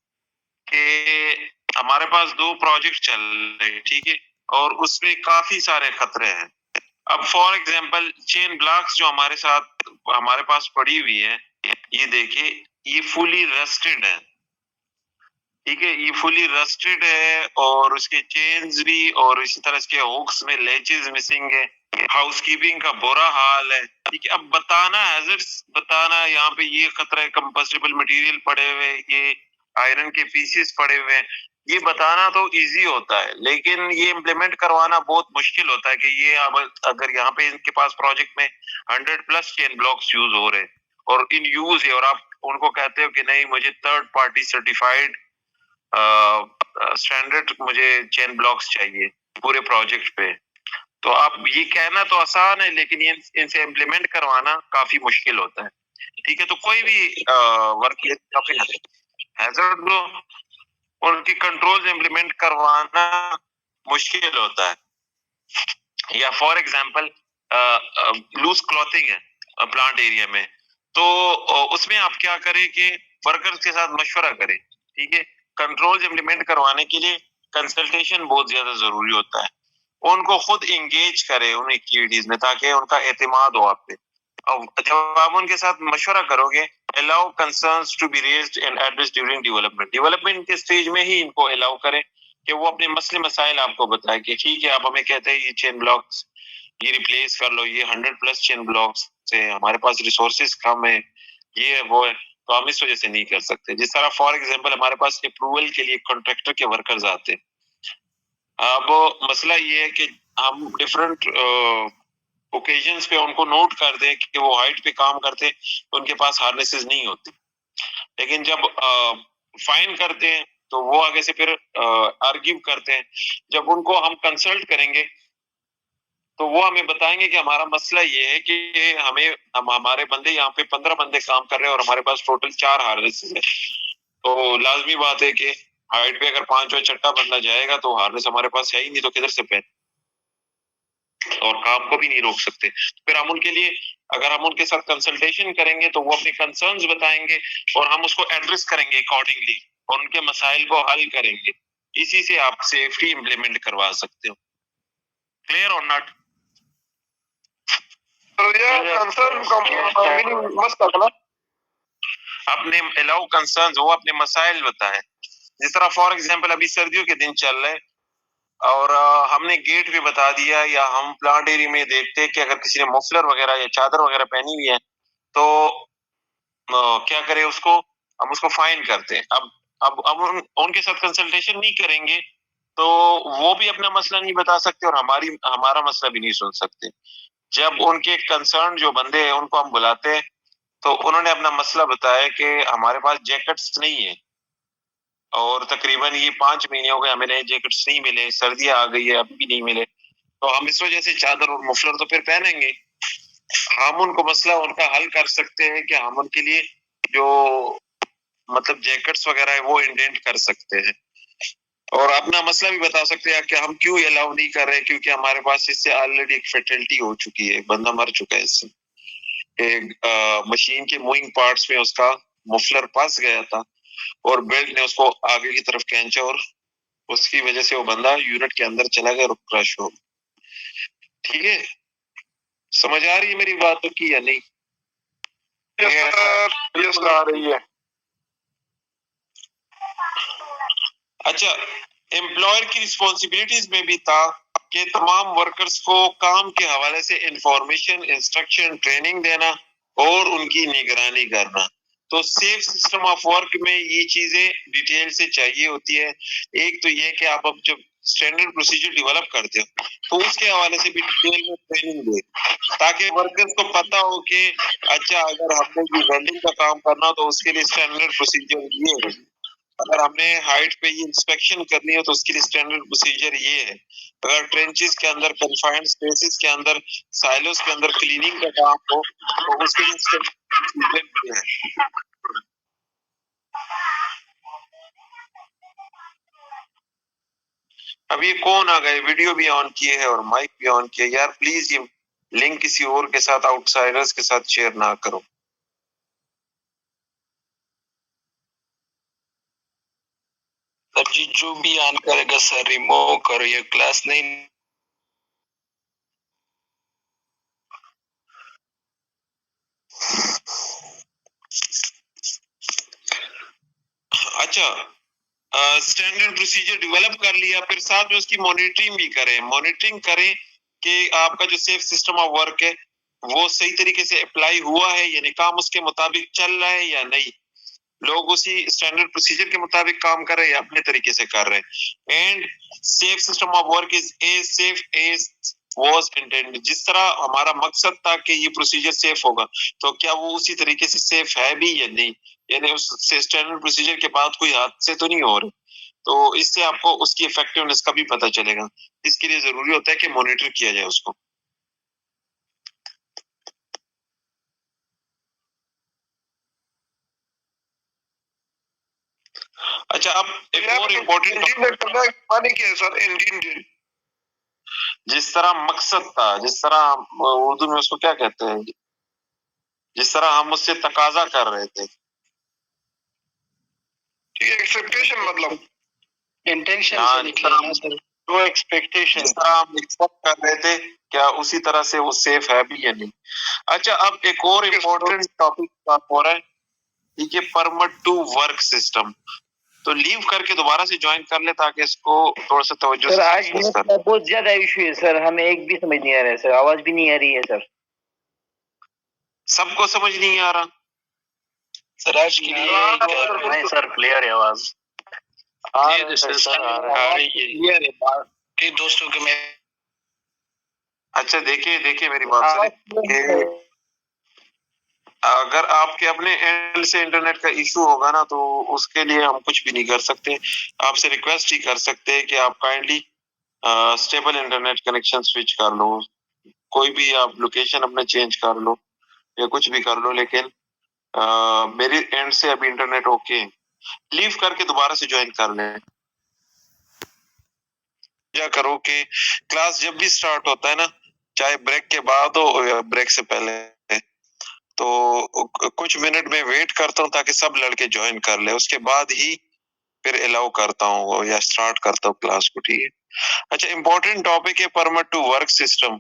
कि हमारे पास 2 प्रोजेक्ट चल रहे हैं, ठीक है, और उसमें काफी सारे खतरे हैं। अब फॉर एग्जांपल चेन ब्लॉक्स जो हमारे पास पड़ी हुई है, ये देखिए, ये फुली रस्टेड है, ठीक है, ये फुली रस्टेड है और उसके चेन्स भी और इसी तरह इसके हुक्स में लेचेस मिसिंग है, हाउसकीपिंग का बुरा हाल है, ठीक है। अब बताना हैजर्ड्स बताना, यहाँ पे ये खतरा है, कंबस्टिबल मटेरियल पड़े हुए, ये आयरन के पीसेस पड़े हुए हैं, ये बताना तो इजी होता है, लेकिन ये इम्प्लीमेंट करवाना बहुत मुश्किल होता है कि ये अगर यहाँ पे इनके पास प्रोजेक्ट में 100+ चेन ब्लॉक्स यूज हो रहे हैं और इन यूज है, और आप उनको कहते हो कि नहीं मुझे थर्ड पार्टी सर्टिफाइड स्टैंडर्ड मुझे चेन ब्लॉक्स चाहिए पूरे प्रोजेक्ट पे, तो आप ये कहना तो आसान है लेकिन इनसे इम्प्लीमेंट करवाना काफी मुश्किल होता है, ठीक है। तो कोई भी वर्क हैजर्ड उनकी कंट्रोल्स इम्प्लीमेंट करवाना मुश्किल होता है। या फॉर एग्जांपल लूज क्लॉथिंग है प्लांट एरिया में, तो उसमें आप क्या करें कि वर्कर्स के साथ मशवरा करें, ठीक है। कंट्रोल्स इम्प्लीमेंट करवाने के लिए कंसल्टेशन बहुत ज्यादा जरूरी होता है। उनको खुद इंगेज करें उन एक्टिविटीज में, ताकि उनका एतमाद हो आप पे। अब जब आप उनके साथ मशवरा करोगे, allow concerns to be raised and address during development के स्टेज में ही इनको अलाउ करें कि वो अपने मसले मसाइल आपको बताए कि ठीक है, आप हमें कहते हैं ये चेन ब्लॉक्स ये रिप्लेस कर लो, ये 100+ चेन ब्लॉक्स से हमारे पास रिसोर्सेज कम है, ये है वो है, तो हम इस वजह से नहीं कर सकते। जिस तरह फॉर एग्जांपल हमारे पास अप्रूवल के लिए कॉन्ट्रैक्टर के वर्कर्स आते हैं। अब मसला ये है कि हम डिफरेंट ओकेजन्स पे उनको नोट कर दें कि वो हाइट पे काम करते, तो उनके पास हार्नेसेस नहीं होते। लेकिन जब फाइन करते हैं तो वो आगे से फिर आर्ग्यू करते हैं। जब उनको हम कंसल्ट करेंगे तो वो हमें बताएंगे कि हमारा मसला ये है कि हम हमारे बंदे यहाँ पे 15 बंदे काम कर रहे हैं और हमारे पास टोटल 4 हार्नेसेस है। तो लाजमी बात है कि हाइट पे अगर 5 छठा बंदा जाएगा तो हार्नेस हमारे पास है ही नहीं, तो किधर से पहन, और काम को भी नहीं रोक सकते। फिर हम उनके लिए अगर हम उनके साथ कंसल्टेशन करेंगे तो वो अपने कंसर्न्स बताएंगे और हम उसको एड्रेस करेंगे अकॉर्डिंगली और उनके मसाइल को हल करेंगे। इसी से आप सेफ्टी इंप्लीमेंट करवा सकते हो। क्लियर और नॉट? तो ये कंसर्न का मीनिंग मस्त है ना। अपने अलाउ कंसर्न्स, वो अपने मसाइल बताएं। जिस तरह फॉर एग्जांपल अभी सर्दियों के दिन चल रहे और हमने गेट पे बता दिया, या हम प्लांट एरिया में देखते हैं कि अगर किसी ने मफलर वगैरह या चादर वगैरह पहनी हुई है तो क्या करें उसको, हम उसको फाइन करते हैं। अब उनके साथ कंसल्टेशन नहीं करेंगे तो वो भी अपना मसला नहीं बता सकते और हमारा मसला भी नहीं सुन सकते। जब उनके कंसर्न जो बंदे हैं उनको हम बुलाते हैं तो उन्होंने अपना मसला बताया कि हमारे पास जैकेट्स नहीं है और तकरीबन ये 5 महीने हो गए हमें नए जैकेट्स नहीं मिले, सर्दियां आ गई है अभी भी नहीं मिले, तो हम इस वजह से चादर और मफलर तो फिर पहनेंगे। हम उनको मसला उनका हल कर सकते हैं कि हम उनके लिए जो मतलब जैकेट्स वगैरह है वो इंडेंट कर सकते हैं और अपना मसला भी बता सकते हैं कि हम क्यों अलाउ नहीं कर रहे, क्योंकि हमारे पास इससे ऑलरेडी एक फेटलिटी हो चुकी है, बंदा मर चुका है इससे। मशीन के मूविंग पार्ट्स में उसका मफलर फंस गया था और बेल्ट ने उसको आगे की तरफ खींचा और उसकी वजह से वो बंदा यूनिट के अंदर चला गया और क्रश हो। ठीक है, समझ आ रही है मेरी बात तो की या नहीं? यस आ रही है। अच्छा, एम्प्लॉयर की रिस्पॉन्सिबिलिटीज में भी था कि तमाम वर्कर्स को काम के हवाले से इंफॉर्मेशन, इंस्ट्रक्शन, ट्रेनिंग देना और उनकी निगरानी करना। तो सेफ सिस्टम ऑफ वर्क में ये चीजें डिटेल से चाहिए होती है। एक तो ये कि आप अब जब स्टैंडर्ड प्रोसीजर डेवलप करते हो तो उसके हवाले से भी डिटेल में ट्रेनिंग दे, ताकि वर्कर्स को पता हो कि अच्छा अगर हमने ये वेल्डिंग का काम करना तो उसके लिए स्टैंडर्ड प्रोसीजर ये है, अगर हमने हाइट पे ये इंस्पेक्शन करनी हो तो उसके लिए स्टैंडर्ड प्रोसीजर ये है, अगर ट्रेंचेस के अंदर कन्फाइंड स्पेसेस के अंदर साइलोस के अंदर क्लीनिंग का काम हो तो उसके लिए स्टैंडर्ड प्रोसीजर ये है। अब ये कौन आ गए, वीडियो भी ऑन किए है और माइक भी ऑन किया। यार प्लीज ये लिंक किसी और के साथ, आउटसाइडर्स के साथ शेयर ना करो। सर जी जो भी ऑन करेगा सर रिमूव करो, ये क्लास नहीं। अच्छा, स्टैंडर्ड प्रोसीजर डेवलप कर लिया, फिर साथ में उसकी मॉनिटरिंग भी करें। मॉनिटरिंग करें कि आपका जो सेफ सिस्टम ऑफ वर्क है वो सही तरीके से अप्लाई हुआ है, यानी काम उसके मुताबिक चल रहा है या नहीं, लोग उसी स्टैंडर्ड प्रोसीजर के मुताबिक काम कर रहे हैं या अपने तरीके से कर रहे हैं। And safe system of work is as safe as was intended. जिस तरह हमारा मकसद था कि ये प्रोसीजर सेफ होगा, तो क्या वो उसी तरीके से सेफ है भी या नहीं, यानी उस स्टैंडर्ड प्रोसीजर के बाद कोई हादसे तो नहीं हो रहे। तो इससे आपको उसकी इफेक्टिवनेस का भी पता चलेगा। इसके लिए जरूरी होता है कि मॉनिटर किया जाए उसको। अच्छा, अब एक यहाँ और पे इम्पोर्टेंट, इंजीन में करना है, माने क्या है सर इंजीन? जिस तरह मकसद था, जिस तरह उर्दू में उसको क्या कहते हैं, जिस तरह हम उससे तकाजा कर रहे थे, ठीक है, एक्सपेक्टेशन मतलब इंटेंशन हाँ, से निकले ना सर। जो एक्सपेक्टेशन जिस तरह हम एक्सपेक्ट कर रहे थे, क्या उसी तरह से वो सेफ है भी या नहीं। अच्छा, अब एक और इम्पोर्टेंट टॉपिक हो रहा है, ठीक है, परमिट टू वर्क सिस्टम। तो लीव करके दोबारा से ज्वाइन कर ले ताकि इसको थोड़ा सा तवज्जो सर से आज discuss कर। बहुत ज्यादा इशू है सर, हमें एक भी समझ नहीं आ रहा है सर, आवाज भी नहीं आ रही है सर। सबको समझ नहीं आ रहा सर आज के लिए नहीं सर, क्लियर है आवाज आ रही है। क्लियर है बात। फिर दोस्तों के मैं अच्छा, देखिए देखिए मेरी बात सुनिए, अगर आपके अपने एंड से इंटरनेट का इशू होगा ना, तो उसके लिए हम कुछ भी नहीं कर सकते। आपसे रिक्वेस्ट ही कर सकते हैं कि आप kindly stable internet connection switch कर लो, कोई भी आप लोकेशन अपने चेंज कर लो या कुछ भी कर लो, लेकिन मेरी एंड से अभी इंटरनेट ओके। लीव करके दोबारा से ज्वाइन कर लें। क्या करो कि क्लास जब भी स्टार्ट होता है ना, चाहे ब्रेक के बाद हो या ब्रेक से पहले, तो कुछ मिनट में वेट करता हूँ ताकि सब लड़के ज्वाइन कर ले, उसके बाद ही फिर अलाउ करता हूँ या स्टार्ट करता हूँ क्लास को, ठीक है। अच्छा, इम्पोर्टेंट टॉपिक है परमिट टू वर्क सिस्टम।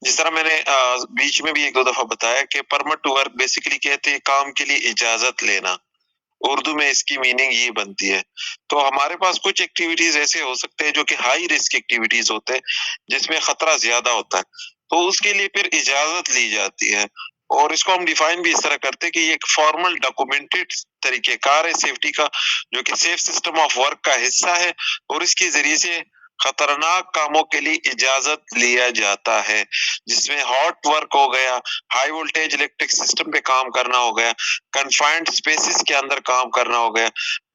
जिस तरह मैंने बीच में भी एक दो दफा बताया कि परमिट टू वर्क बेसिकली कहते हैं काम के लिए इजाजत लेना, उर्दू में इसकी मीनिंग ये बनती है। तो हमारे पास कुछ एक्टिविटीज ऐसे हो सकते हैं जो कि हाई रिस्क एक्टिविटीज होते हैं, जिसमें खतरा ज्यादा होता है, तो उसके लिए फिर इजाजत ली जाती है। और इसको हम डिफाइन भी इस तरह करते हैं कि ये एक फॉर्मल डॉक्यूमेंटेड तरीकेकार है सेफ्टी का, जो कि सेफ सिस्टम ऑफ वर्क का हिस्सा है, और इसके जरिए से खतरनाक कामों के लिए इजाजत लिया जाता है, जिसमें हॉट वर्क हो गया, हाई वोल्टेज इलेक्ट्रिक सिस्टम पे काम करना हो गया, कन्फाइंड स्पेसिस के अंदर काम करना हो गया,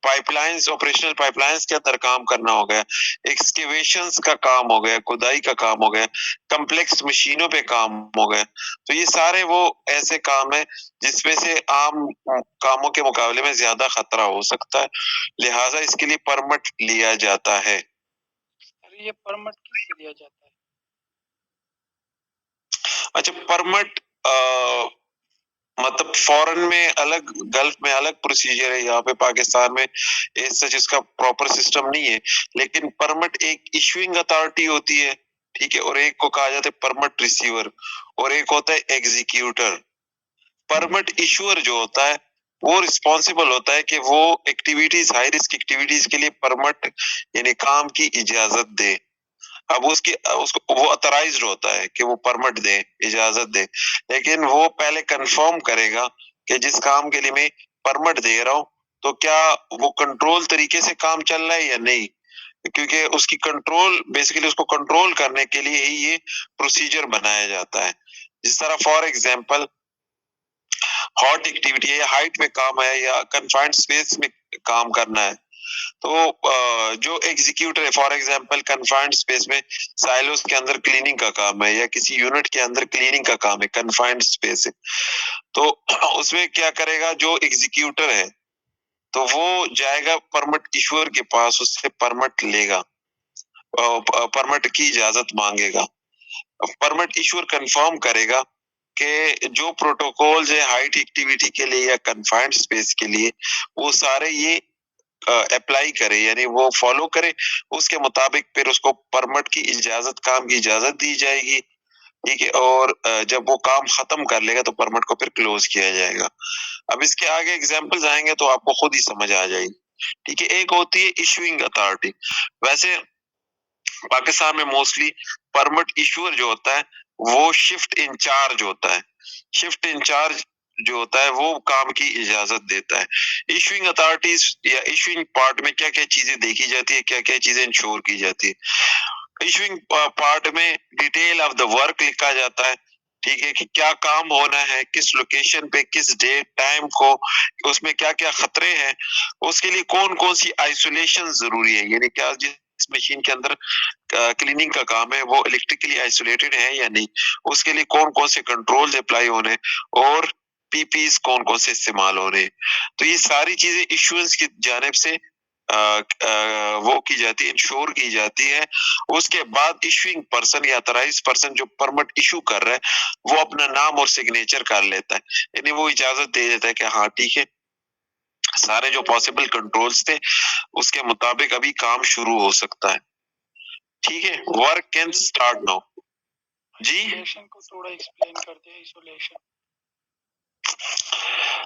पाइपलाइंस, ऑपरेशनल पाइपलाइंस के अंदर काम करना हो गया, एक्सकेवेशंस का काम हो गया, खुदाई का काम हो गया, कम्प्लेक्स मशीनों पे काम हो गया। तो ये सारे वो ऐसे काम है जिसमें से आम कामों के मुकाबले में ज्यादा खतरा हो सकता है, लिहाजा इसके लिए परमिट लिया जाता है। अरे ये परमिट किससे लिया जाता है? अच्छा, परमिट मतलब फॉरेन में अलग, गल्फ में अलग प्रोसीजर है, यहाँ पे पाकिस्तान में सच इसका प्रॉपर सिस्टम नहीं है, लेकिन परमिट एक इशुइंग अथॉरिटी होती है, ठीक है, और एक को कहा जाता है परमिट रिसीवर, और एक होता है एग्जीक्यूटर। परमिट इशुअर जो होता है वो रिस्पॉन्सिबल होता है कि वो एक्टिविटीज, हाई रिस्क एक्टिविटीज के लिए परमिट यानी काम की इजाजत दे। अब उसको वो अथराइज्ड होता है कि वो परमिट दे, इजाजत दे, लेकिन वो पहले कंफर्म करेगा कि जिस काम के लिए मैं परमिट दे रहा हूँ तो क्या वो कंट्रोल तरीके से काम चल रहा है या नहीं, क्योंकि उसकी कंट्रोल, बेसिकली उसको कंट्रोल करने के लिए ही ये प्रोसीजर बनाया जाता है। जिस तरह फॉर एग्जांपल हॉट एक्टिविटी है, या हाइट में काम है, या कन्फाइंड स्पेस में काम करना है, तो जो एग्जीक्यूटर है, फॉर एग्जांपल कन्फाइंड स्पेस में साइलोस के अंदर क्लीनिंग का काम है, या किसी यूनिट के अंदर क्लीनिंग का काम है, कन्फाइंड स्पेस है, तो उसमें क्या करेगा जो एग्जीक्यूटर है, तो वो जाएगा परमिट इशूअर के पास, उससे परमिट लेगा, परमिट की इजाजत मांगेगा। परमिट इशूअर कंफर्म करेगा कि जो प्रोटोकॉल्स है हाइट एक्टिविटी के लिए या कन्फाइंड स्पेस के लिए, वो सारे ये अप्लाई करे, यानी वो फॉलो करे, उसके मुताबिक फिर उसको परमिट की इजाजत, काम की इजाजत दी जाएगी, ठीक है, और जब वो काम खत्म कर लेगा तो परमिट को फिर क्लोज किया जाएगा। अब इसके आगे एग्जांपल्स आएंगे तो आपको खुद ही समझ आ जाएगी, ठीक है। एक होती है इशूइंग अथॉरिटी। वैसे पाकिस्तान में मोस्टली परमिट इशूअर जो होता है वो शिफ्ट इंचार्ज होता है, शिफ्ट इंचार्ज जो होता है वो काम की इजाजत देता है। इशूइंग अथॉरिटीज या इशूइंग पार्ट में क्या क्या चीजें देखी जाती है, क्या क्या चीजें इंश्योर की जाती है। इशूइंग पार्ट में डिटेल ऑफ द वर्क लिखा जाता है, ठीक है, कि क्या काम होना है, किस लोकेशन पे, किस डेट टाइम को, उसमें क्या क्या खतरे हैं, उसके लिए कौन कौन सी आइसोलेशन जरूरी है, यानी क्या जिस मशीन के अंदर क्लीनिंग का काम है वो इलेक्ट्रिकली आइसोलेटेड है या नहीं, उसके लिए कौन कौन से कंट्रोल्स अप्लाई होने, और पीपीस कौन कौन से इस्तेमाल हो रहे हैं। तो ये सारी चीजें इश्यूएंस की जानिब से वो की जाती है, इंश्योर की जाती है। उसके बाद इशूइंग पर्सन या ऑथराइज्ड पर्सन जो परमिट इशू कर रहा है वो अपना नाम और सिग्नेचर कर लेता है, यानी वो इजाजत दे देता है कि हाँ ठीक है, सारे जो पॉसिबल कंट्रोल्स थे उसके मुताबिक अभी काम शुरू हो सकता है। ठीक है, वर्क कैन स्टार्ट नाउ। जी, को थोड़ा एक्सप्लेन करते हैं। आइसोलेशन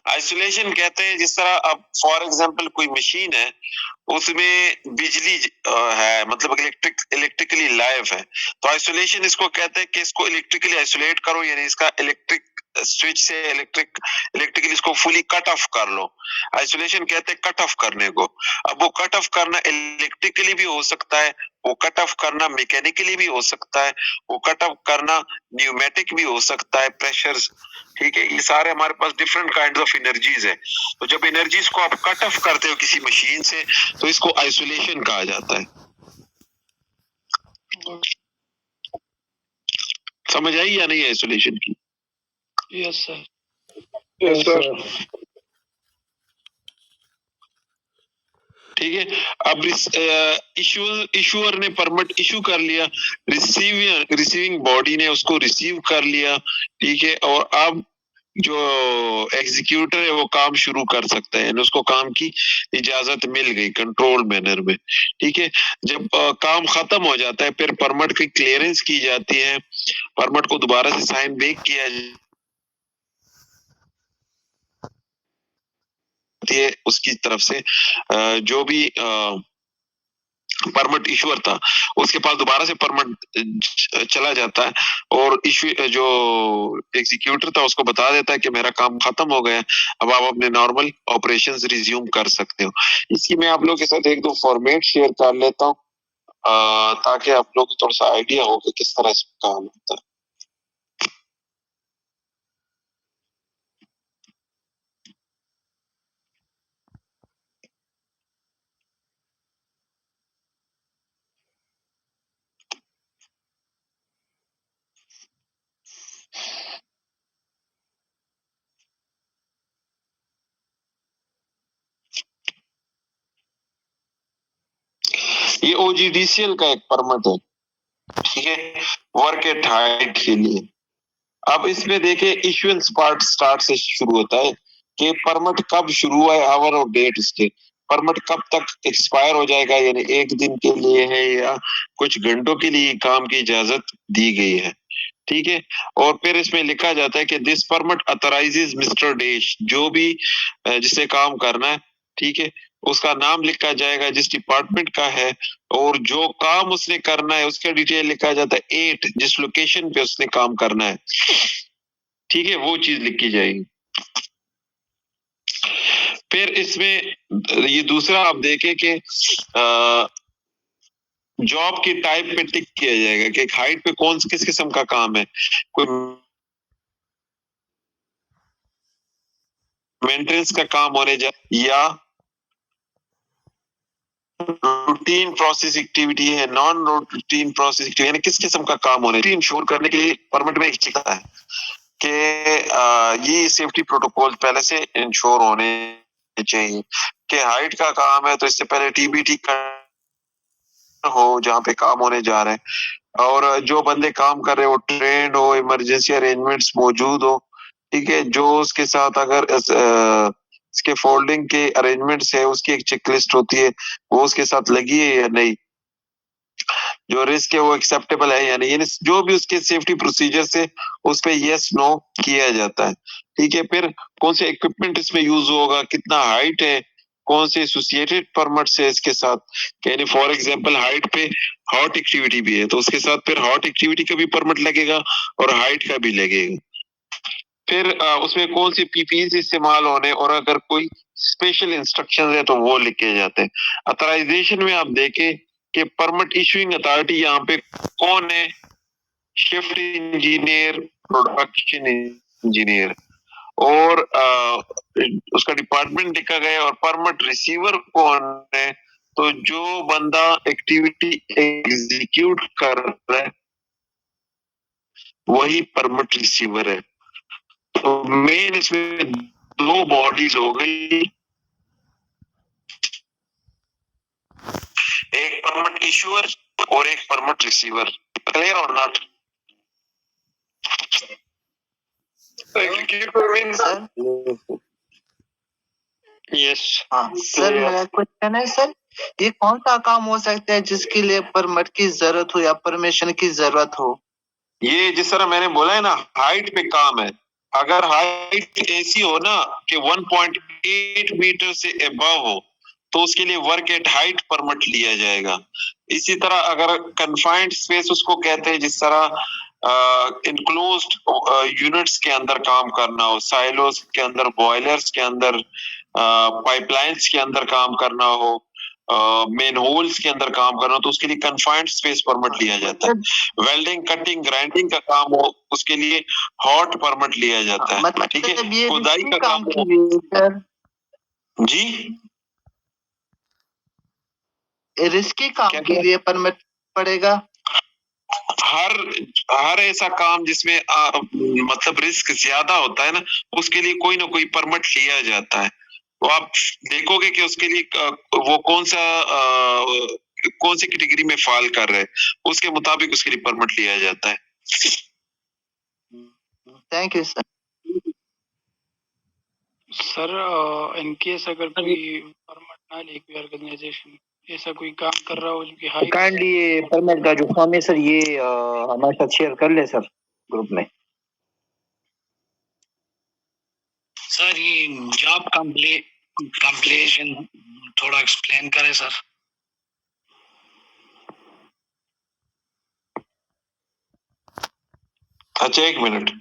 आइसोलेशन कहते हैं जिस तरह अब फॉर एग्जांपल कोई मशीन है उसमें बिजली है, मतलब इलेक्ट्रिकली लाइव है, तो आइसोलेशन इसको कहते हैं कि इसको इलेक्ट्रिकली आइसोलेट करो, यानी इसका इलेक्ट्रिक स्विच से इलेक्ट्रिकली इसको फुली कट ऑफ कर लो। आइसोलेशन कहते हैं कट ऑफ करने को। अब वो कट ऑफ करना इलेक्ट्रिकली भी हो सकता है, वो कट ऑफ करना मैकेनिकली भी हो सकता है, वो कट ऑफ करना न्यूमेटिक भी हो सकता है, प्रेशर्स। ठीक है, ये सारे हमारे पास डिफरेंट काइंड ऑफ एनर्जीज है। तो जब एनर्जीज को आप कट ऑफ करते हो किसी मशीन से तो इसको आइसोलेशन कहा जाता है। समझ आई या नहीं आइसोलेशन की? Yes sir. Yes sir. ठीक है, अब इशूअर ने परमिट इशू कर लिया, रिसीविंग बॉडी ने उसको रिसीव कर लिया। ठीक है, और अब जो एग्जीक्यूटर है वो काम शुरू कर सकता है, यानी उसको काम की इजाजत मिल गई कंट्रोल मैनर में। ठीक है, जब काम खत्म हो जाता है फिर परमिट की क्लियरेंस की जाती है, परमिट को दोबारा से साइन बैक किया जाती है उसकी तरफ से, जो भी परमिट इशूअर था उसके पास दोबारा से परमिट चला जाता है, और इशू जो एग्जीक्यूटर था उसको बता देता है कि मेरा काम खत्म हो गया, अब आप अपने नॉर्मल ऑपरेशंस रिज्यूम कर सकते हो। इसकी मैं आप लोगों के साथ एक दो फॉर्मेट शेयर कर लेता हूँ ताकि आप लोग को थोड़ा सा आइडिया हो कि किस तरह इसका काम होता है। ये OGDCL का एक परमिट है, ठीक है, वर्क एट हाइट के लिए। अब इसमें देखिए इश्यूएंस पार्ट स्टार्ट से शुरू होता है कि परमिट कब शुरू हुआ है, आवर और डेट इसके, परमिट कब तक एक्सपायर हो जाएगा, यानी एक दिन के लिए है या कुछ घंटों के लिए काम की इजाजत दी गई है। ठीक है, और फिर इसमें लिखा जाता है कि दिस परमिट अथोराइजेज मिस्टर डैश, जो भी जिसे काम करना है, ठीक है, उसका नाम लिखा जाएगा जिस डिपार्टमेंट का है, और जो काम उसने करना है उसका डिटेल लिखा जाता है, 8 जिस लोकेशन पे उसने काम करना है, ठीक है, वो चीज लिखी जाएगी। फिर इसमें ये दूसरा आप देखें कि जॉब की टाइप पे टिक किया जाएगा कि हाइट पे कौन किस किस्म का काम है, कोई मेंटेनेंस का काम होने जाए या रूटीन प्रोसेस एक्टिविटी है, नॉन रूटीन प्रोसेस एक्टिविटी, यानी किस किस्म का काम होने इंश्योर करने के लिए परमिट में एक चीज है कि ये सेफ्टी प्रोटोकॉल पहले से इंश्योर होने चाहिए कि हाइट का काम है तो इससे पहले TBT का हो जहाँ पे काम होने जा रहे हैं, और जो बंदे काम कर रहे हो ट्रेंड हो, इमरजेंसी अरेंजमेंट्स मौजूद हो। ठीक है, जो उसके साथ अगर इसके फोल्डिंग के अरेंजमेंट्स है उसकी एक चेकलिस्ट होती है, वो उसके साथ लगी है या नहीं, जो रिस्क है वो एक्सेप्टेबल है या नहीं, यानी जो भी उसके सेफ्टी प्रोसीजर से उस पे यस नो किया जाता है। ठीक है, फिर कौन से इक्विपमेंट इसमें यूज होगा, कितना हाइट है, कौन से एसोसिएटेड परमिट्स है इसके साथ, यानी फॉर एग्जांपल हाइट पे हॉट एक्टिविटी भी है तो उसके साथ फिर हॉट एक्टिविटी का भी परमिट लगेगा और हाइट का भी लगेगा। फिर उसमें कौन सी PPE इस्तेमाल होने, और अगर कोई स्पेशल इंस्ट्रक्शन है तो वो लिखे जाते हैं। अथराइजेशन में आप देखें कि परमिट इशूइंग अथॉरिटी यहाँ पे कौन है, शिफ्ट इंजीनियर, प्रोडक्शन इंजीनियर, और उसका डिपार्टमेंट लिखा गया, और परमिट रिसीवर कौन है, तो जो बंदा एक्टिविटी एग्जीक्यूट कर रहा है वही परमिट रिसीवर है। तो मेन इसमें दो बॉडीज हो गई, एक परमिट इशूअर और एक परमिट रिसीवर। क्लियर और नॉट? यस हाँ सर, मेरा क्वेश्चन है सर, ये कौन सा काम हो सकता है जिसके लिए परमिट की जरूरत हो या परमिशन की जरूरत हो? ये जिस तरह मैंने बोला है ना, हाइट पे काम है। अगर हाइट ऐसी हो ना कि 1.8 मीटर से अबव हो तो उसके लिए वर्क एट हाइट परमिट लिया जाएगा। इसी तरह अगर कन्फाइंड स्पेस उसको कहते हैं, जिस तरह इनक्लोज्ड यूनिट्स के अंदर काम करना हो, साइलोस के अंदर, बॉयलर्स के अंदर, पाइपलाइंस के अंदर काम करना हो, मेन होल्स के अंदर काम करना हो, तो उसके लिए कन्फाइंड स्पेस परमिट लिया जाता है। वेल्डिंग, कटिंग, ग्राइंडिंग का काम हो उसके लिए हॉट परमिट लिया जाता है। ठीक है, खुदाई का काम जी, रिस्की काम के लिए परमिट पड़ेगा। हर ऐसा काम जिसमें मतलब रिस्क ज्यादा होता है ना, उसके लिए कोई ना कोई परमिट लिया जाता है। तो आप देखोगे कि उसके लिए वो कौन सी कैटेगरी में फॉल कर रहे हैं, उसके मुताबिक उसके लिए परमिट लिया जाता है। Thank you sir. Sir in case अगर कोई परमिट ना ले, कोई ऑर्गेनाइजेशन ऐसा कोई काम कर रहा हो जो कि हाई काइंडली ये परमिट का जो फॉर्म है सर, ये हमारे साथ शेयर कर ले सर ग्रुप में। सर ये जॉब कंप्लीशन थोड़ा एक्सप्लेन करें सर। अच्छा, एक मिनट।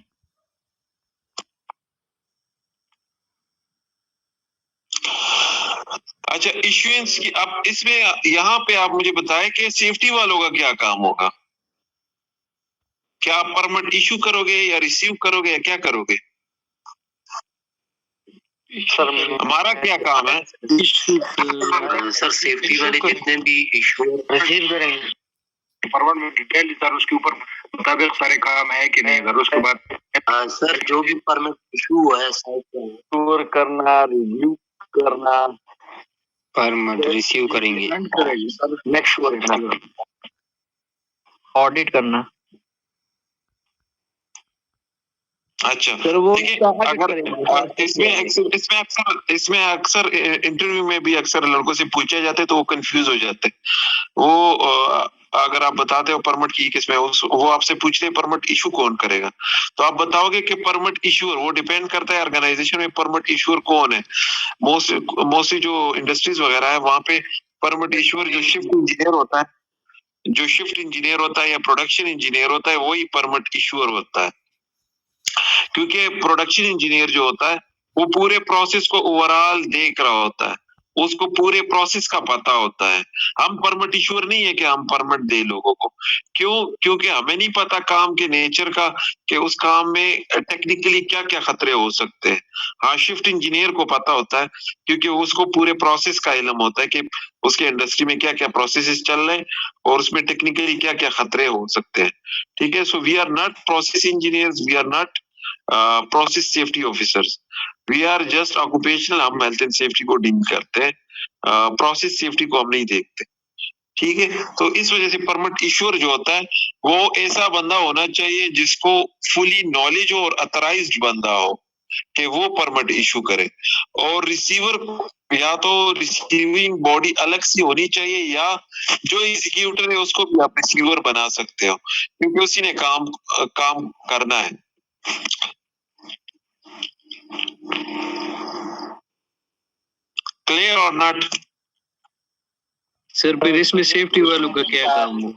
अच्छा, इश्यूएंस की, अब इसमें यहाँ पे आप मुझे बताएं कि सेफ्टी वालों का क्या काम होगा? क्या आप परमिट इशू करोगे या रिसीव करोगे या क्या करोगे? सर हमारा क्या काम है? सर सेफ्टी वाले जितने भी इशू रिसीव करेंगे परमिट में डिटेल सर, उसके ऊपर मुताबिक सारे काम है कि नहीं। अगर उसके बाद सर जो भी परमिट इशू है टूर करना, रिव्यू करना, परमिट रिसीव करेंगे, मेक श्योर करना, ऑडिट करना। अच्छा, सर वो देखिए, अगर इसमें अक्सर इंटरव्यू में भी अक्सर लड़कों से पूछे जाते तो वो कंफ्यूज हो जाते। वो अगर आप बताते हो परमिट की किसमें, वो आपसे पूछते हैं परमिट इशू कौन करेगा, तो आप बताओगे कि परमिट इशूअर। वो डिपेंड करता है ऑर्गेनाइजेशन में परमिट इशूअर कौन है। मोस्टली जो इंडस्ट्रीज वगैरह है वहां पे परमिट इशूअर जो शिफ्ट इंजीनियर होता है या प्रोडक्शन इंजीनियर होता है, वही परमिट इशूअर होता है। क्योंकि प्रोडक्शन इंजीनियर जो होता है वो पूरे प्रोसेस को ओवरऑल देख रहा होता है, उसको पूरे प्रोसेस का पता होता है। हम परमिट इशूअर नहीं है कि हम परमिट दे लोगों को। क्यों? क्योंकि हमें नहीं पता काम के नेचर का कि उस काम में टेक्निकली क्या क्या खतरे हो सकते हैं। हाँ, शिफ्ट इंजीनियर को पता होता है क्योंकि उसको पूरे प्रोसेस का इल्म होता है कि उसके इंडस्ट्री में क्या क्या प्रोसेसेस चल रहे हैं और उसमें टेक्निकली क्या क्या खतरे हो सकते हैं। ठीक है, so we are not process engineers, we are not process safety officers, we are just occupational. हम हेल्थ एंड सेफ्टी को डील करते हैं, प्रोसेस सेफ्टी को हम नहीं देखते। ठीक है, तो इस वजह से परमिट इशूअर जो होता है वो ऐसा बंदा होना चाहिए जिसको फुली नॉलेज हो और अथराइज्ड बंदा हो कि वो परमिट इशू करे। और रिसीवर या तो रिसीविंग बॉडी अलग सी होनी चाहिए या जो एग्जीक्यूटर है उसको भी आप रिसीवर बना सकते हो क्योंकि उसी ने काम करना है। क्लियर और नॉट? सर फिर इसमें सेफ्टी वालों का क्या काम है?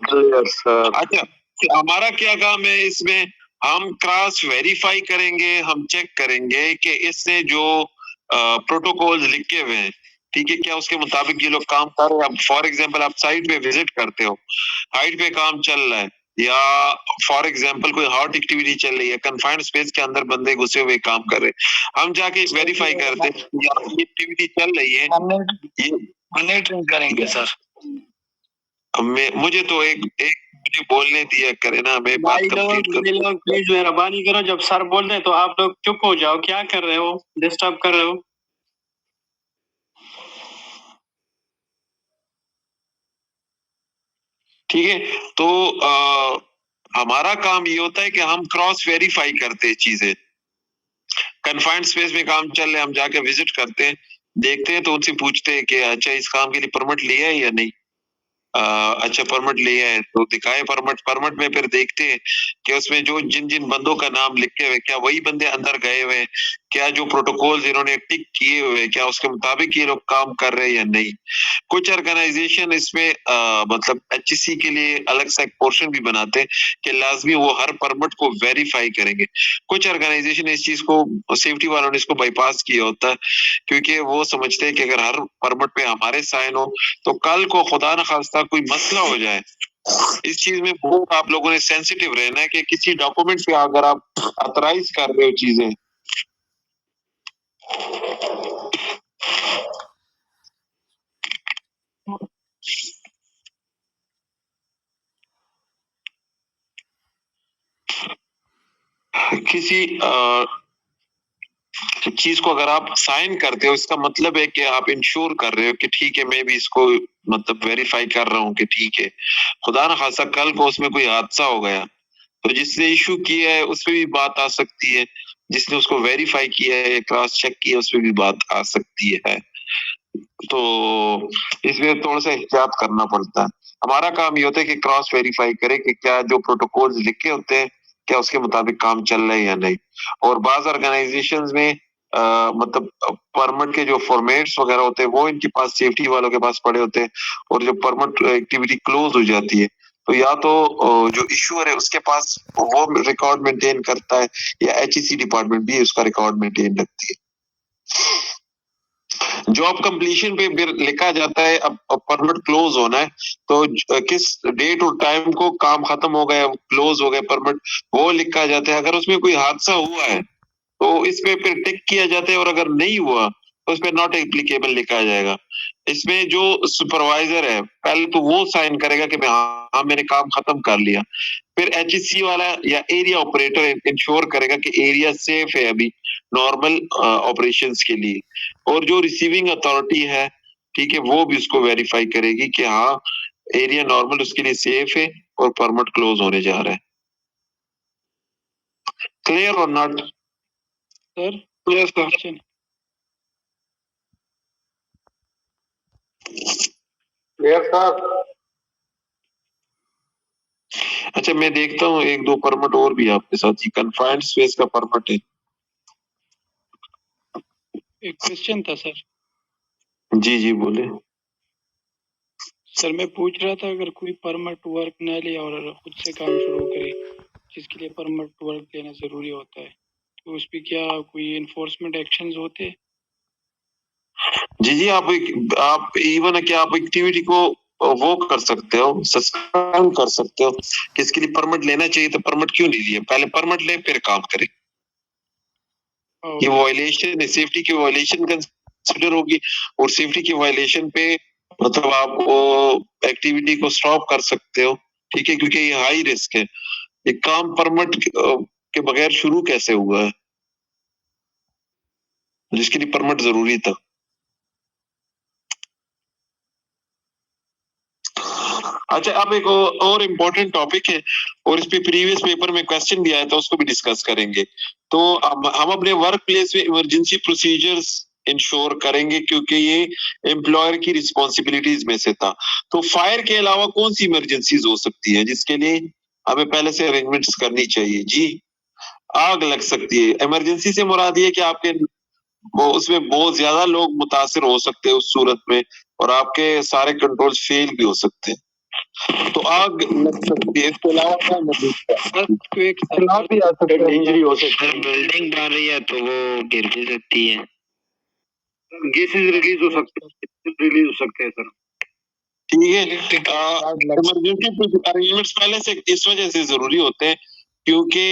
अच्छा, हमारा क्या काम है इसमें? हम क्रॉस वेरीफाई करेंगे, हम चेक करेंगे कि इसने जो प्रोटोकॉल लिखे हुए हैं, ठीक है, क्या उसके मुताबिक ये लोग काम कर रहे हैं। अब फॉर एग्जांपल आप साइट पे विजिट करते हो, हाइट पे काम चल रहा है या फॉर एग्जांपल कोई हॉट एक्टिविटी चल रही है, कन्फाइंड स्पेस के अंदर बंदे घुसे हुए काम कर रहे हैं, हम जाके वेरीफाई करते हैं ये एक्टिविटी चल रही है, ये मॉनिटरिंग करेंगे सर। मुझे तो एक मुझे बोलने दिया करे ना, मैं बात कंप्लीट करूं। लोग प्लीज मेहरबानी करो, जब सर बोल रहे तो आप लोग चुप हो जाओ। क्या कर रहे हो, डिस्टर्ब कर रहे हो। ठीक है, तो हमारा काम ये होता है कि हम क्रॉस वेरीफाई करते हैं चीजें। कन्फाइंड स्पेस में काम चल रहे, हम जाके विजिट करते हैं, देखते हैं, तो उनसे पूछते हैं कि अच्छा इस काम के लिए परमिट लिया है या नहीं। अच्छा परमिट लिया है तो दिखाए परमिट। परमिट में फिर देखते हैं कि उसमें जो जिन जिन बंदों का नाम लिखे हुए, क्या वही बंदे अंदर गए हुए हैं, क्या जो प्रोटोकॉल इन्होंने टिक किए हुए, क्या उसके मुताबिक ये लोग काम कर रहे हैं या नहीं। कुछ ऑर्गेनाइजेशन इसमें मतलब एचईसी के लिए अलग से एक पोर्शन भी बनाते हैं कि लाजमी वो हर परमिट को वेरीफाई करेंगे। कुछ ऑर्गेनाइजेशन इस चीज को, सेफ्टी वालों ने इसको बाईपास किया होता है, क्योंकि वो समझते हैं कि अगर हर परमिट पे हमारे साइन हो तो कल को खुदा न खास्ता कोई मसला हो जाए। इस चीज में बहुत आप लोगों ने सेंसिटिव रहना है कि किसी डॉक्यूमेंट पे अगर आप ऑथराइज कर रहे हो चीजें, किसी चीज को अगर आप साइन करते हो, इसका मतलब है कि आप इंश्योर कर रहे हो कि ठीक है मैं भी इसको मतलब वेरीफाई कर रहा हूँ कि ठीक है, खुदा न खासा कल को उसमें कोई हादसा हो गया तो जिसने इशू किया है उस पर भी बात आ सकती है, जिसने उसको वेरीफाई किया है, क्रॉस चेक किया, उस पर भी बात आ सकती है। तो इसमें थोड़ा सा एहतियात करना पड़ता है। हमारा काम ये होता है कि क्रॉस वेरीफाई करें कि क्या जो प्रोटोकॉल्स लिखे होते हैं क्या उसके मुताबिक काम चल रहा है या नहीं। और बाज ऑर्गेनाइजेशंस में मतलब परमिट के जो फॉर्मेट्स वगैरह होते हैं वो इनके पास, सेफ्टी वालों के पास पड़े होते हैं, और जब परमिट एक्टिविटी क्लोज हो जाती है तो या तो जो इश्यूअर है उसके पास वो रिकॉर्ड मेंटेन करता है, या एचईसी डिपार्टमेंट भी उसका रिकॉर्ड मेंटेन रखती है। जॉब कंप्लीशन पे फिर लिखा जाता है अब परमिट क्लोज होना है तो किस डेट और टाइम को काम खत्म हो गया, क्लोज हो गया परमिट, वो लिखा जाता है। अगर उसमें कोई हादसा हुआ है तो इस पे फिर टिक किया जाता है, और अगर नहीं हुआ तो इस पे नॉट एप्लीकेबल लिखा जाएगा। इसमें जो सुपरवाइजर है पहले तो वो साइन करेगा कि हाँ मैंने काम खत्म कर लिया, फिर एचईसी वाला या एरिया ऑपरेटर इंश्योर करेगा कि एरिया सेफ है अभी नॉर्मल ऑपरेशंस के लिए, और जो रिसीविंग अथॉरिटी है ठीक है वो भी उसको वेरीफाई करेगी कि हाँ एरिया नॉर्मल उसके लिए सेफ है और परमिट क्लोज होने जा रहा है। क्लियर और not? Sir yes sir. Question yes sir. अच्छा मैं देखता हूँ एक दो परमिट और भी आपके साथ, ये कन्फाइंड स्पेस का परमिट है। एक क्वेश्चन था सर। जी जी बोले। सर मैं पूछ रहा था अगर कोई परमिट वर्क ना ले और खुद से काम शुरू करे, जिसके लिए परमिट वर्क लेना जरूरी होता है, तो उस पर क्या कोई इन्फोर्समेंट एक्शंस होते हैं? जी जी आप इवन क्या आप एक्टिविटी को वो कर सकते हो, सस्पेंड कर सकते हो कि इसके लिए परमिट लेना चाहिए तो परमिट क्यों नहीं लिया, पहले परमिट ले फिर काम करे। ये वायलेशन है, सेफ्टी की वायलेशन कंसिडर होगी, और सेफ्टी की वायलेशन पे मतलब आप वो एक्टिविटी को स्टॉप कर सकते हो। ठीक है, क्योंकि ये हाई रिस्क है, ये काम परमिट के बगैर शुरू कैसे हुआ है जिसके लिए परमिट जरूरी था। अच्छा अब एक और इम्पोर्टेंट टॉपिक है, और इस पे प्रीवियस पेपर में क्वेश्चन भी आया था, उसको भी डिस्कस करेंगे। तो हम अपने वर्क प्लेस में इमरजेंसी प्रोसीजर्स इंश्योर करेंगे, क्योंकि ये एम्प्लॉयर की रिस्पॉन्सिबिलिटीज में से था। तो फायर के अलावा कौन सी इमरजेंसीज हो सकती है जिसके लिए हमें पहले से अरेंजमेंट्स करनी चाहिए? जी, आग लग सकती है। इमरजेंसी से मुराद ये कि आपके वो उसमें बहुत ज्यादा लोग मुतासिर हो सकते हैं उस सूरत में, और आपके सारे कंट्रोल फेल भी हो सकते हैं, तो आग लग सकती है। इसके अलावा क्या भी आ सकता है, इंजरी हो सकती है, बिल्डिंग बन रही है तो वो गिर भी सकती है, गैसेज रिलीज हो सकते हैं सर। ठीक है। इमरजेंसी अरेंजमेंट्स पहले से इस वजह से जरूरी होते हैं क्योंकि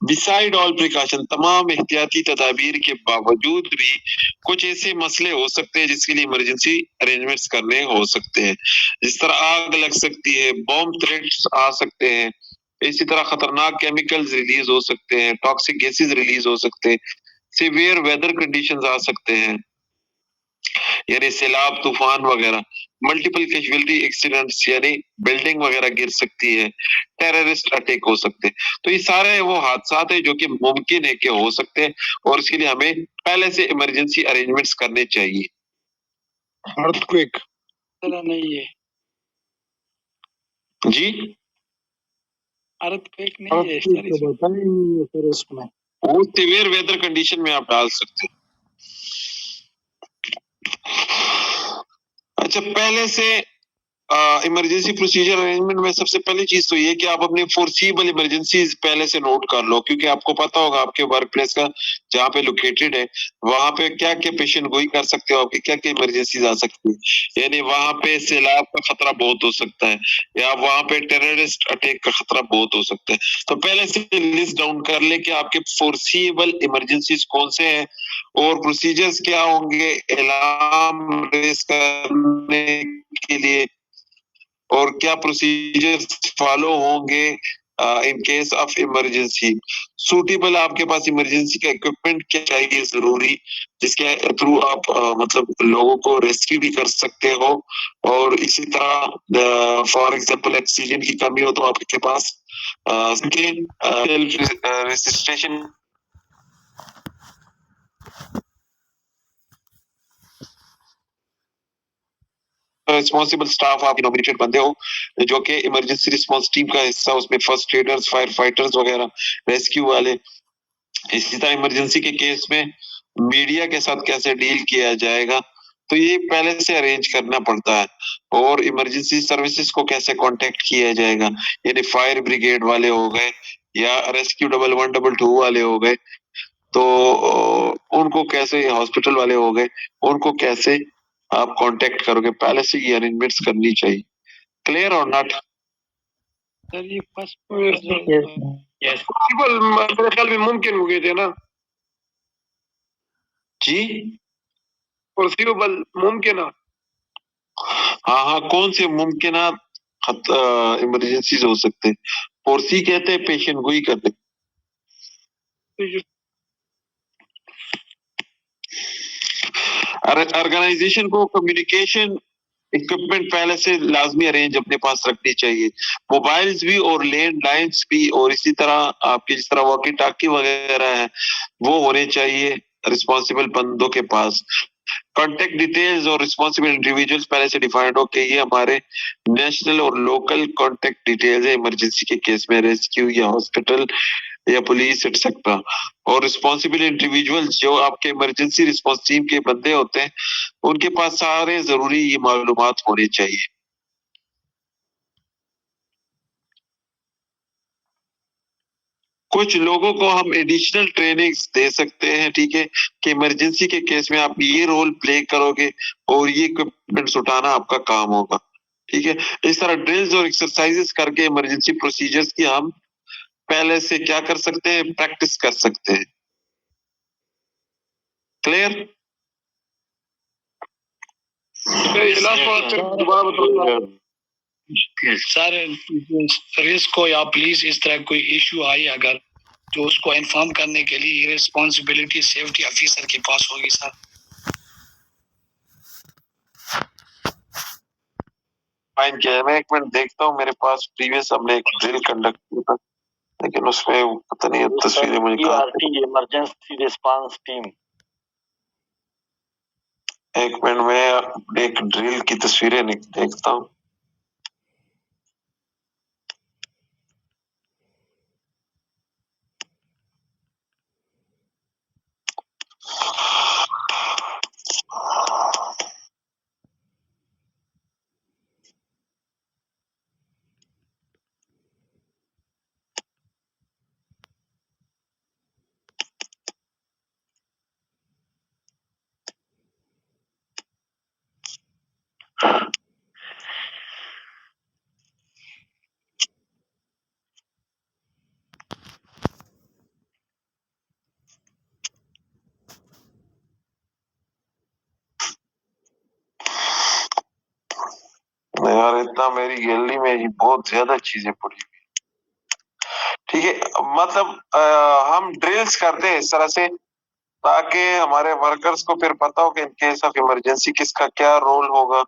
बिसाइड ऑल प्रिकॉशन, तमाम एहतियाती तदाबीर के बावजूद भी कुछ ऐसे मसले हो सकते हैं जिसके लिए इमरजेंसी अरेंजमेंट्स करने हो सकते हैं। जिस तरह आग लग सकती है, बॉम्ब थ्रेट्स आ सकते हैं, इसी तरह खतरनाक केमिकल्स रिलीज हो सकते हैं, टॉक्सिक गैसेस रिलीज हो सकते हैं, सीवियर वेदर कंडीशंस आ सकते हैं, यानी सैलाब, तूफान वगैरह, मल्टीपल कैजुअलिटी एक्सीडेंट्स यानी बिल्डिंग वगैरह गिर सकती है, टेररिस्ट अटैक हो सकते हैं। तो ये सारे वो हादसात है जो कि मुमकिन है कि हो सकते हैं और इसके लिए हमें पहले से इमरजेंसी अरेंजमेंट्स करने चाहिए। अर्थक्वेक तरह नहीं है, जी, अर्थक्वेक नहीं है सर इसमें। बताएंगे फिर उसमें। वो सिवियर वेदर कंडीशन में आप डाल सकते हैं। अच्छा, पहले से इमरजेंसी प्रोसीजर अरेंजमेंट में सबसे पहली चीज तो ये कि आप अपने फोर्सिबल इमरजेंसीज पहले से नोट कर लो, क्योंकि आपको पता होगा आपके वर्क प्लेस का जहाँ पे लोकेटेड है वहां पे क्या क्या पेशेंट गोई कर सकते हो, आपकी क्या क्या इमरजेंसीज आ सकती है। यानी वहां पे सैलाब का खतरा बहुत हो सकता है या वहां पे टेररिस्ट अटैक का खतरा बहुत हो सकता है। तो पहले से लिस्ट डाउन कर ले कि आपके फोर्सिबल इमरजेंसीज कौन से हैं और प्रोसीजर्स क्या होंगे अलार्म रेस करने के लिए और क्या प्रोसीजर्स फॉलो होंगे in case of emergency. Suitable आपके पास इमरजेंसी का इक्विपमेंट क्या चाहिए जरूरी, जिसके थ्रू आप मतलब लोगों को रेस्क्यू भी कर सकते हो और इसी तरह फॉर एग्जांपल ऑक्सीजन की कमी हो तो आपके पास रेजिस्ट्रेशन रिस्पॉन्सिबल स्टाफ आप नॉमिनेटेड बंदे हो जो कि इमरजेंसी रिस्पांस टीम का हिस्सा, उसमें फर्स्ट एडर्स, फायर फाइटर्स वगैरह, रेस्क्यू वाले। इसी तरह इमरजेंसी के केस में मीडिया के साथ कैसे डील किया जाएगा, तो ये पहले से अरेंज करना पड़ता है। और इमरजेंसी सर्विसेज को कैसे कांटेक्ट किया जाएगा, यानी फायर ब्रिगेड वाले हो गए या रेस्क्यू 1112 वाले हो गए, तो उनको कैसे, हॉस्पिटल वाले हो गए, उनको कैसे आप कांटेक्ट करोगे, पहले से ये अरेंजमेंट्स करनी चाहिए। क्लियर और नॉट? सर ये फर्स्ट पॉसिबल मेरे ख्याल में मुमकिन हो गए थे ना, जी पॉसिबल मुमकिन है। हाँ हाँ, कौन से मुमकिन इमरजेंसीज हो सकते हैं? फोर्सी कहते हैं, पेशेंट गोई करते हैं। ऑर्गेनाइजेशन को कम्युनिकेशन इक्विपमेंट पहले से लाजमी अरेंज अपने पास रखनी चाहिए, मोबाइल्स भी और लैंडलाइंस भी, और इसी तरह आपके जिस तरह वॉकी टॉकी वगैरह है वो होने चाहिए रिस्पॉन्सिबल बंदों के पास। कॉन्टेक्ट डिटेल्स और रिस्पॉन्सिबल इंडिविजुअल्स पहले से डिफाइंड हो कि ये हमारे नेशनल और लोकल कॉन्टेक्ट डिटेल्स है इमरजेंसी के केस में, रेस्क्यू या हॉस्पिटल या पुलिस एटसेट्रा। और रिस्पॉन्सिबल इंडिविजुअल्स जो आपके इमरजेंसी रिस्पॉन्स टीम के बंदे होते हैं उनके पास सारे जरूरी ये मालूमात होने चाहिए। कुछ लोगों को हम एडिशनल ट्रेनिंग्स दे सकते हैं, ठीक है, कि इमरजेंसी के केस में आप ये रोल प्ले करोगे और ये इक्विपमेंट्स उठाना आपका काम होगा, ठीक है। इस तरह ड्रिल्स और एक्सरसाइजेस करके इमरजेंसी प्रोसीजर्स की हम पहले से क्या कर सकते हैं, प्रैक्टिस कर सकते हैं। क्लियर? सर रिस्क हो या प्लीज इस तरह कोई इशू आई अगर, तो उसको इन्फॉर्म करने के लिए ये रिस्पॉन्सिबिलिटी सेफ्टी ऑफिसर के पास होगी सर। फाइन किया है। मैं एक मिनट देखता हूँ, मेरे पास प्रीवियस हमने एक ड्रिल कंडक्ट किया था लेकिन उसमें पता नहीं अब तस्वीरें मुझे कहाँ। Emergency response team. एक मिनट में एक ड्रिल की तस्वीरें देखता हूँ। कहता मेरी गैलरी में ही बहुत ज्यादा चीजें पड़ी हुई। ठीक है, मतलब हम ड्रिल्स करते हैं इस तरह से ताकि हमारे वर्कर्स को फिर पता हो कि इन केस ऑफ इमरजेंसी किसका क्या रोल होगा।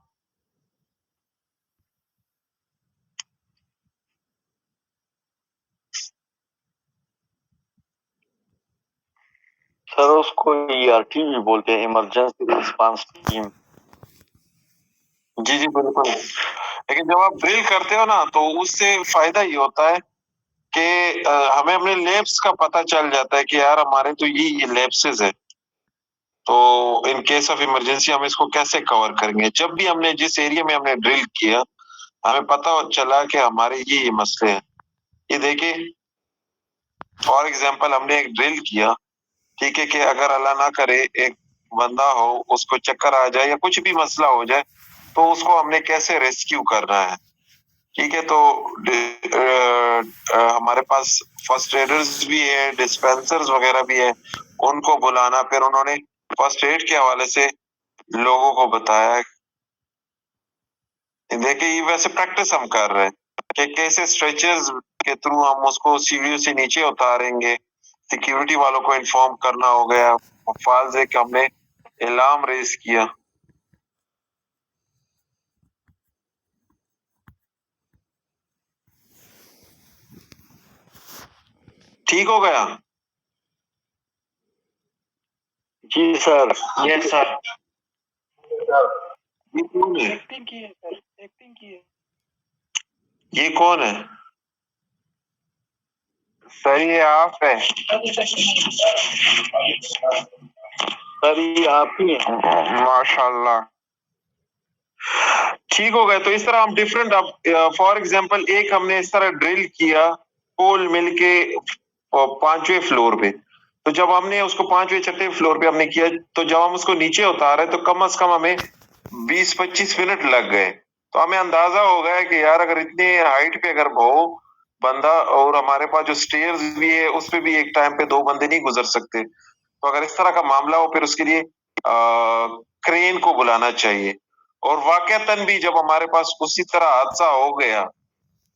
सर उसको ERT भी बोलते हैं, इमरजेंसी रिस्पांस टीम। जी जी बिल्कुल। लेकिन जब आप ड्रिल करते हो ना तो उससे फायदा ये होता है कि हमें अपने लैब्स का पता चल जाता है कि यार हमारे तो ये लैब्सेस है, तो इन केस ऑफ इमरजेंसी हम इसको कैसे कवर करेंगे। जब भी हमने जिस एरिया में हमने ड्रिल किया हमें पता चला कि हमारे ये मसले हैं। ये देखिए फॉर एग्जांपल हमने एक ड्रिल किया, ठीक है, कि अगर अल्लाह ना करे एक बंदा हो उसको चक्कर आ जाए या कुछ भी मसला हो जाए तो उसको हमने कैसे रेस्क्यू करना है। ठीक है, तो हमारे पास फर्स्ट एडर्स भी है, डिस्पेंसर्स वगैरह भी है, उनको बुलाना, फिर उन्होंने फर्स्ट एड के हवाले से लोगों को बताया। देखिए ये वैसे प्रैक्टिस हम कर रहे हैं कि कैसे स्ट्रेचर्स के थ्रू हम उसको सीढ़ियों से नीचे उतारेंगे। सिक्योरिटी वालों को इन्फॉर्म करना हो गया, फाल्स है कि हमने अलार्म रेज किया। ठीक हो गया? जी सर। Yes sir. ये कौन है? एक्टिंग की है सर, एक्टिंग की है। ये कौन है? सर ये आप है। सर ये आप ही हैं। माशाल्लाह। ठीक हो गया। तो इस तरह हम डिफरेंट, अब फॉर एग्जांपल एक हमने इस तरह ड्रिल किया कोल मिल के 5वें फ्लोर पे, तो जब हमने उसको 5वें 6वें फ्लोर पे हमने किया तो जब हम उसको नीचे उतारे तो कम से कम हमें 20-25 मिनट लग गए। तो हमें अंदाजा हो गया कि यार अगर इतने हाइट पे अगर हो बंदा और हमारे पास जो स्टेयर्स भी है उस पे भी एक टाइम पे 2 बंदे नहीं गुजर सकते, तो अगर इस तरह का मामला हो फिर उसके लिए क्रेन को बुलाना चाहिए। और वाकयातन भी जब हमारे पास उसी तरह हादसा हो गया,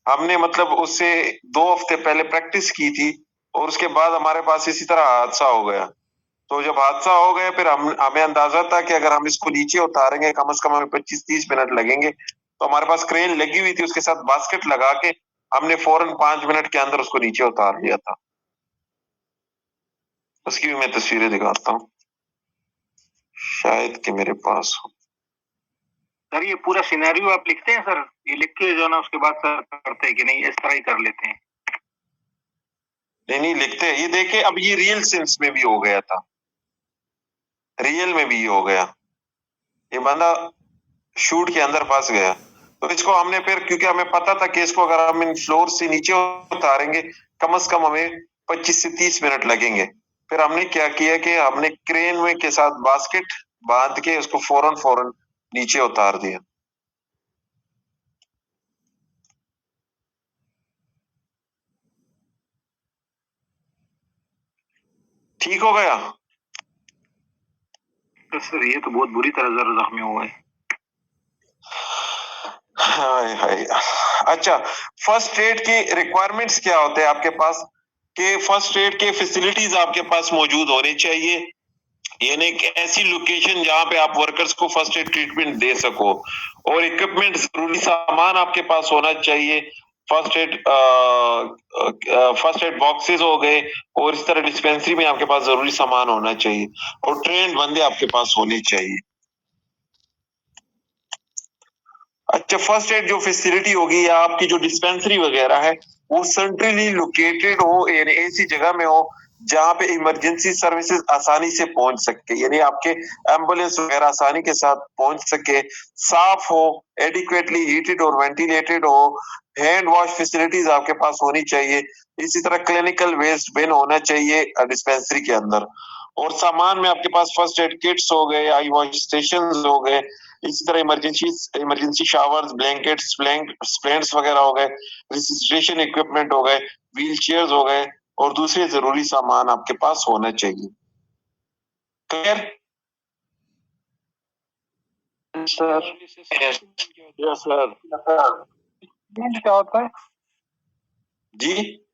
हमने मतलब उससे 2 हफ्ते पहले प्रैक्टिस की थी और उसके बाद हमारे पास इसी तरह हादसा हो गया। तो जब हादसा हो गया फिर हमें अंदाजा था कि अगर हम इसको नीचे उतारेंगे कम से कम हमें 25-30 मिनट लगेंगे, तो हमारे पास क्रेन लगी हुई थी, उसके साथ बास्केट लगा के हमने फौरन 5 मिनट के अंदर उसको नीचे उतार लिया था। उसकी भी मैं तस्वीरें दिखाता हूँ, शायद कि मेरे पास हो। सर ये पूरा सिनेरियो आप लिखते हैं सर? ये लिख के जो ना उसके बाद सर करते हैं कि नहीं इस तरह ही कर लेते हैं? नहीं लिखते हैं। ये देखे अब ये रियल सेंस में भी हो गया था, रियल में भी ये हो गया। ये बंदा शूट के अंदर फंस गया, तो इसको हमने फिर, क्योंकि हमें पता था कि इसको अगर हम इन फ्लोर से नीचे उतारेंगे कम से कम हमें 25 से 30 मिनट लगेंगे। फिर हमने क्या किया कि हमने क्रेन में के साथ बास्केट बांध के उसको फौरन नीचे उतार दिया। ठीक हो गया? तो सर ये तो बहुत बुरी तरह जख्मी हुआ है। हाय हाय। अच्छा, फर्स्ट एड के रिक्वायरमेंट्स क्या होते हैं आपके पास? कि फर्स्ट एड के फैसिलिटीज आपके पास मौजूद होनी चाहिए, यानी एक ऐसी लोकेशन जहां पे आप वर्कर्स को फर्स्ट एड ट्रीटमेंट दे सको, और इक्विपमेंट जरूरी सामान आपके पास होना चाहिए। फर्स्ट एड बॉक्सेस हो गए और इस तरह डिस्पेंसरी में आपके पास जरूरी सामान होना चाहिए, और ट्रेन बंदे आपके पास होने चाहिए। अच्छा, फर्स्ट एड जो फैसिलिटी होगी या आपकी जो डिस्पेंसरी वगैरह है वो सेंट्रली लोकेटेड हो, यानी ऐसी जगह में हो जहां पे इमरजेंसी सर्विसेज आसानी से पहुंच सके, यानी आपके एम्बुलेंस वगैरह आसानी के साथ पहुंच सके, साफ हो, एडिक्वेटली हीटेड और वेंटिलेटेड हो, हैंड वॉश फैसिलिटीज आपके पास होनी चाहिए। इसी तरह क्लिनिकल वेस्ट बिन होना चाहिए डिस्पेंसरी के अंदर, और सामान में आपके पास फर्स्ट एड किट्स हो गए, आई वॉश स्टेशंस हो गए, इसी तरह इमरजेंसी शावर्स, ब्लैंकेट्स, स्प्लेंट्स वगैरह हो गए, रिसिस्टेशन इक्विपमेंट हो गए, व्हील चेयर्स हो गए, और दूसरे जरूरी सामान आपके पास होना चाहिए। क्लियर? Sir yes sir. क्या होता है? जी